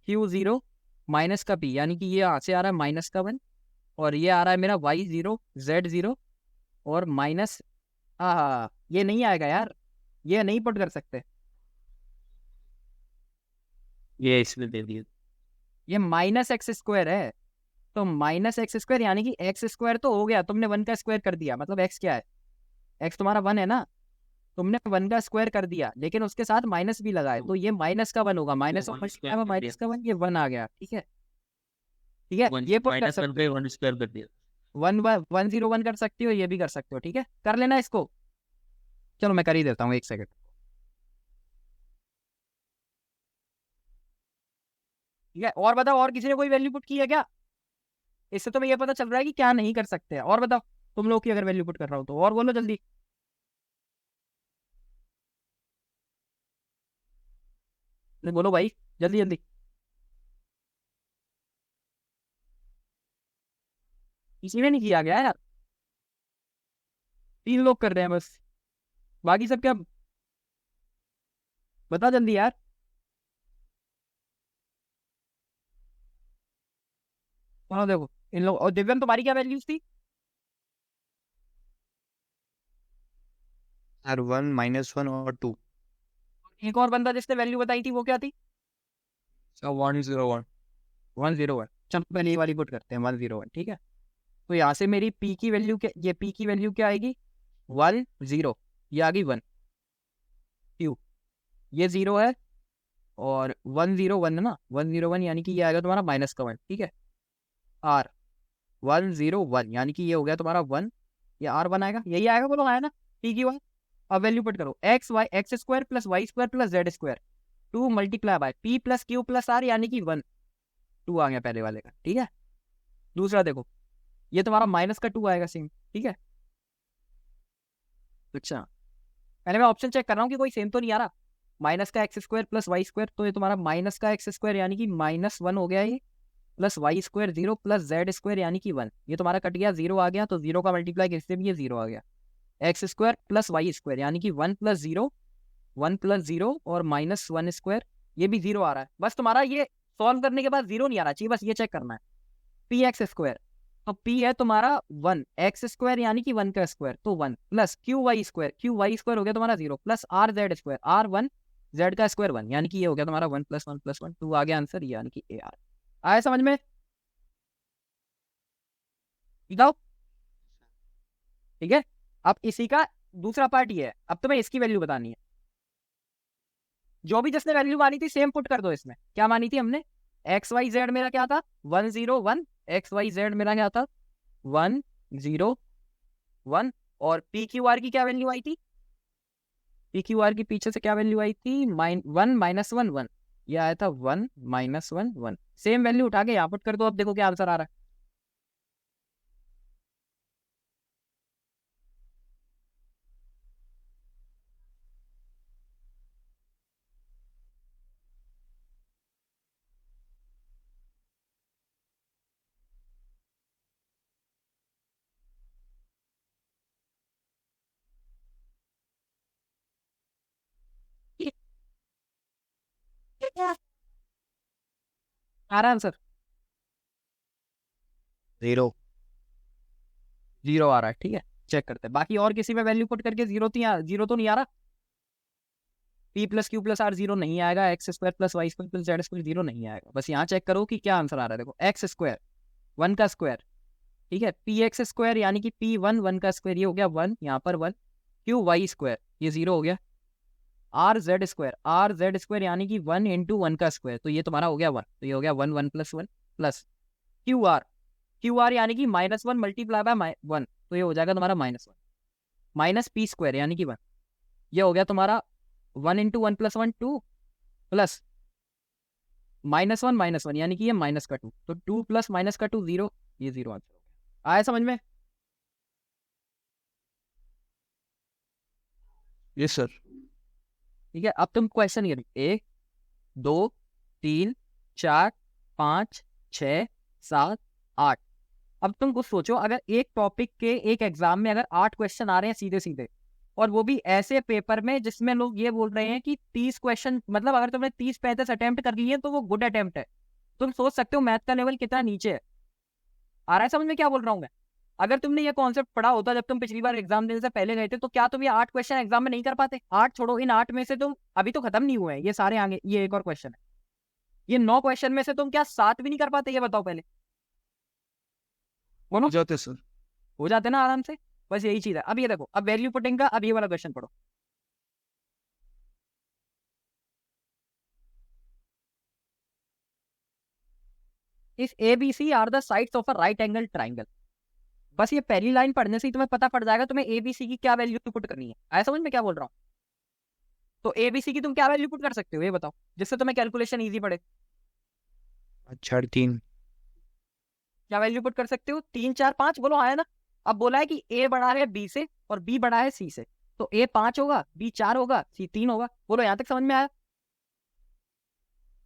q0 minus का p, यानी कि ये यहाँ से आ रहा है माइनस का 1, और ये आ रहा है मेरा y0 z0 और माइनस, हाँ ये नहीं आएगा यार, ये नहीं पुट कर सकते। ये इसमें दे दिए। ये माइनस एक्स स्क्वायर है, तो माइनस एक्स स्क्वायर, यानी कि एक्स स्क्वायर तो हो गया, तुमने 1 का स्क्वायर कर दिया, मतलब एक्स क्या है, एक्स तुम्हारा 1 है ना, तुमने 1 का स्क्वायर कर दिया, लेकिन उसके साथ माइनस भी लगाए, तो ये माइनस का 1 होगा, माइनस तो ऑफ one square कर माइनस का 1, ये 1 आ गया। ठीक है। ठीक है, ये पुट कर माइनस सकते 1 पे 1 स्क्वायर कर दिया। 101 कर सकती हो, ये भी कर सकते हो। ठीक है, कर लेना इसको। चलो मैं कर ही देता हूँ, एक सेकंड। ठीक है, और बताओ, और किसी ने कोई वैल्यू पुट की है क्या। इससे तो मैं ये पता चल रहा है कि क्या नहीं कर सकते हैं। और बताओ तुम लोग की अगर वैल्यू पुट कर रहा हो तो, और बोलो जल्दी। नहीं, बोलो भाई, जल्दी जल्दी। किसी ने नहीं किया गया यार, 3 लोग कर रहे हैं बस, बाकी सब क्या, बता जल्दी यार। कौन, देखो इन लोग, और दिव्यम तुम्हारी क्या वैल्यूज थी। यार 1 -1 और 2। एक और बंदा जिसने वैल्यू बताई थी वो क्या थी। 101। 101। चलो पहले ये वाली पुट करते हैं, 101। ठीक है। तो यहाँ से मेरी पी की वैल्यू क्या, ये पी की वैल्यू क्या आएगी, 10, ये आ गई 1, क्यू ये 0 है, और 101 है ना, 101 यानी कि ये आएगा तुम्हारा माइनस का 1। ठीक है। आर 101 यानी कि ये हो गया तुम्हारा 1, ये R1 आएगा, यही आएगा, बोलो आया ना, पी की 1। अब वैल्यू पुट करो, x square plus y square plus z square, 2 multiply by p plus Q plus r, यानी कि 1, 2 आ गया पहले वाले का। ठीक है। दूसरा देखो, ये तुम्हारा माइनस का 2 आएगा सेम। ठीक है। अच्छा, पहले मैं ऑप्शन चेक कर रहा हूँ कि कोई सेम तो नहीं आ रहा। माइनस का x square plus y square, तो ये तुम्हारा माइनस का एक्स स्क्वायर यानी कि -1 हो गया ये, plus y square 0 plus z square यानी कि 1, ये तुम्हारा कट गया, 0 आ गया, तो 0 का मल्टीप्लाई किससे भी ये 0 आ गया, x square plus y square यानी कि 1 + 0 और -1 स्क्वायर, ये भी 0 आ रहा है। बस तुम्हारा ये सॉल्व करने के बाद 0 नहीं आना चाहिए, बस ये चेक करना है। पी एक्स स्क्वायर, तो पी है तुम्हारा 1, एक्स स्क्वायर यानी कि 1 का स्क्वायर तो 1, प्लस क्यू वाई स्क्वायर हो गया तुम्हारा 0, plus r z square, r 1 z का स्क्वायर 1 यानी कि ये हो गया तुम्हारा 1 + 1 + 1 2 आ गया आंसर, यानी कि ए आर। आया समझ में? बताओ, ठीक है। अब इसी का दूसरा पार्ट ये है, अब तुम्हें इसकी वैल्यू बतानी है। जो भी जिसने वैल्यू मानी थी सेम पुट कर दो इसमें। क्या मानी थी हमने? एक्स वाई जेड मेरा क्या था 1 0 1, एक्स वाई जेड मेरा क्या था 1 0 1, और पी क्यू आर की क्या वैल्यू आई थी? पी क्यू आर की पीछे से क्या वैल्यू आई थी 1 -1 1, ये आया था 1 -1 1। सेम वैल्यू उठा के यहाँ पुट कर दो, अब देखो क्या आंसर आ रहा है। आ रहा है आंसर? 0 0 आ रहा है, ठीक है। चेक करते हैं बाकी और किसी में वैल्यू पुट करके 0 तो नहीं आ रहा। P plus Q plus r 0 नहीं आएगा, x square plus y square plus z square 0 नहीं आएगा। बस यहाँ चेक करो कि क्या आंसर आ रहा है। देखो एक्स स्क्वायर 1 का स्क्वायर, ठीक है, पी एक्स स्क्वायर यानी कि पी 1 1 का स्क्वायर, ये हो गया 1, यहाँ पर 1, क्यू वाई स्क्वायर ये 0 हो गया, आर जेड स्क्वायर यानी कि 1 × 1 का स्क्वायर, तो ये तुम्हारा हो गया 1, तो ये हो गया 1 1 + 1 प्लस क्यू आर यानी कि -1 मल्टीप्लाई बाय 1, तो ये हो जाएगा तुम्हारा -1, माइनस पी स्क्वायर यानी कि 1, ये हो गया तुम्हारा 1 × 1 + 1 2 प्लस -1 यानी कि ये माइनस का 2, तो 2 + -2 0, ये 0 आंसर हो गया। आया समझ में? Yes sir. ठीक है। अब तुम क्वेश्चन ये 1 2 3 4 5 6 7 8, अब तुम कुछ सोचो, अगर एक टॉपिक के एक एग्जाम में अगर 8 क्वेश्चन आ रहे हैं सीधे सीधे, और वो भी ऐसे पेपर में जिसमें लोग ये बोल रहे हैं कि 30 क्वेश्चन, मतलब अगर तुमने 30-35 अटेम्प्ट कर लिए तो वो गुड अटेम्प्ट है, तुम सोच सकते हो मैथ का लेवल कितना नीचे है। आ रहा है समझ में क्या बोल रहा हूँ मैं? अगर तुमने ये कॉन्सेप्ट पढ़ा होता जब तुम पिछली बार एग्जाम देने से पहले गए थे, तो क्या तुम ये 8 क्वेश्चन एग्जाम में नहीं कर पाते? 8 छोड़ो, इन 8 में से तुम अभी तो खत्म नहीं हुए हैं ये सारे, आगे ये एक और क्वेश्चन है, ये 9 क्वेश्चन में से तुम क्या 7 भी नहीं कर पाते? ये बताओ पहले, बोलो। हो जाते सर। हो जाते ना आराम से, बस यही चीज है। अब ये देखो, अब वैल्यू पुटिंग का अब ये वाला क्वेश्चन पढ़ो। इस a B c are the sides of a right angle triangle. बस ये पहली लाइन पढ़ने से ही तुम्हें पता पड़ जाएगा तुम्हें ए बी सी की क्या वैल्यू पुट करनी है। आया समझ में क्या बोल रहा हूँ? तो ए बी सी की तुम क्या वैल्यू पुट कर सकते हो ये बताओ, जिससे तुम्हें कैलकुलेशन इजी पड़े। 3 क्या वैल्यू पुट कर सकते हो? 3 4 5 बोलो, आया ना? अब बोला है कि ए बड़ा है बी से और बी बड़ा है सी से, तो ए 5 होगा, बी 4 होगा, सी 3 होगा। बोलो यहां तक समझ में आया?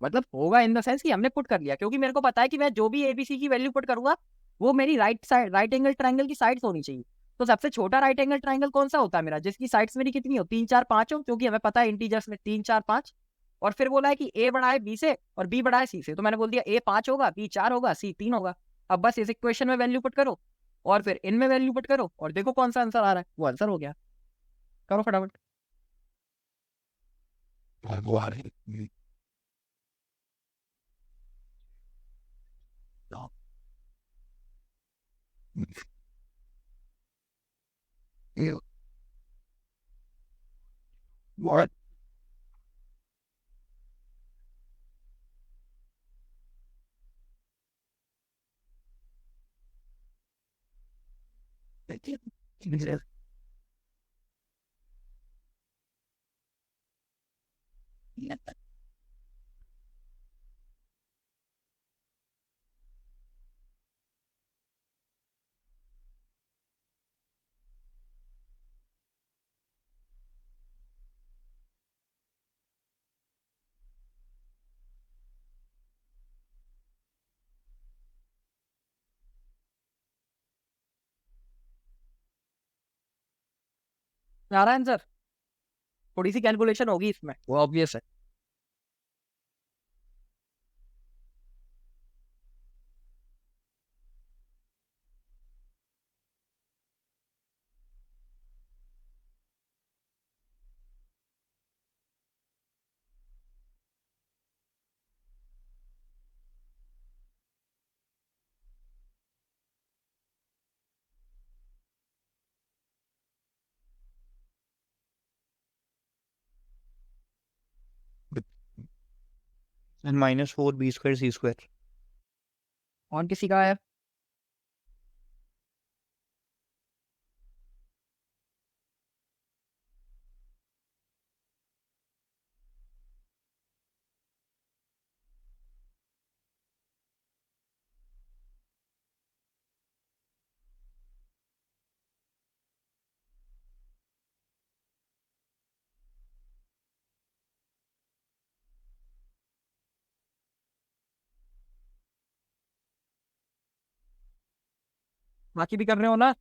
मतलब होगा इन द सेंस कि हमने पुट कर लिया, क्योंकि मेरे को पता है कि मैं जो भी एबीसी की वैल्यू पुट करूंगा वो मेरी right side, right angle triangle की साइड्स होनी चाहिए। तो सबसे छोटा राइट एंगल ट्राइंगल कौन सा होता है मेरा, जिसकी साइड्स मेरी कितनी हो 3 4 5 हो, क्योंकि हमें पता है इंटीजर्स में 3 4 5। और फिर बोला है कि ए बड़ा है बी से और बी बड़ा है सी से, तो मैंने बोल दिया ए 5 होगा, बी 4 होगा, सी 3 होगा। अब बस इस इक्वेशन में वैल्यू पुट करो और फिर इनमें वैल्यू पुट करो और देखो कौन सा आंसर आ रहा है, वो आंसर हो गया। करो फटाफट। What? आ रहा है आंसर? थोड़ी सी कैलकुलेशन होगी इसमें, वो ऑब्वियस है। And -4 b² c²। और किसी का है? बाकी भी कर रहे हो ना?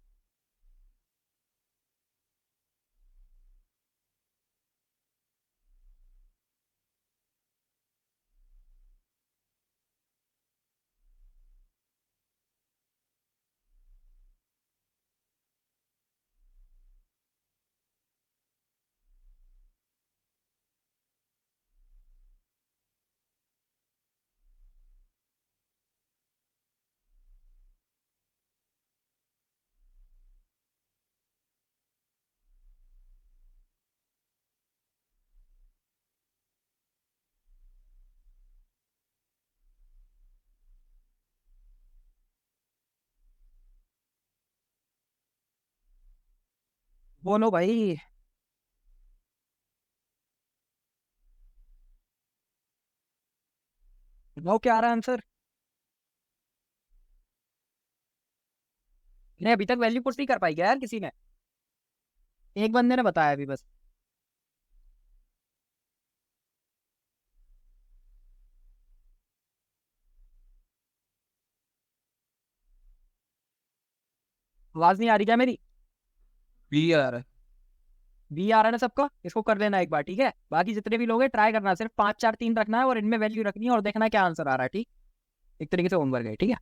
बोलो भाई। बताओ क्या आ रहा है आंसर? नहीं, अभी तक वैल्यू पुट नहीं कर पाई क्या यार किसी ने? एक बंदे ने बताया अभी बस। आवाज नहीं आ रही क्या मेरी? बी आ रहा है। बी आ रहा है ना सबको? इसको कर लेना एक बार, ठीक है? बाकी जितने भी लोग हैं ट्राई करना, सिर्फ 5 4 3 रखना है और इनमें वैल्यू रखनी है और देखना क्या आंसर आ रहा है, ठीक? एक तरीके से होमवर्क है, ठीक है?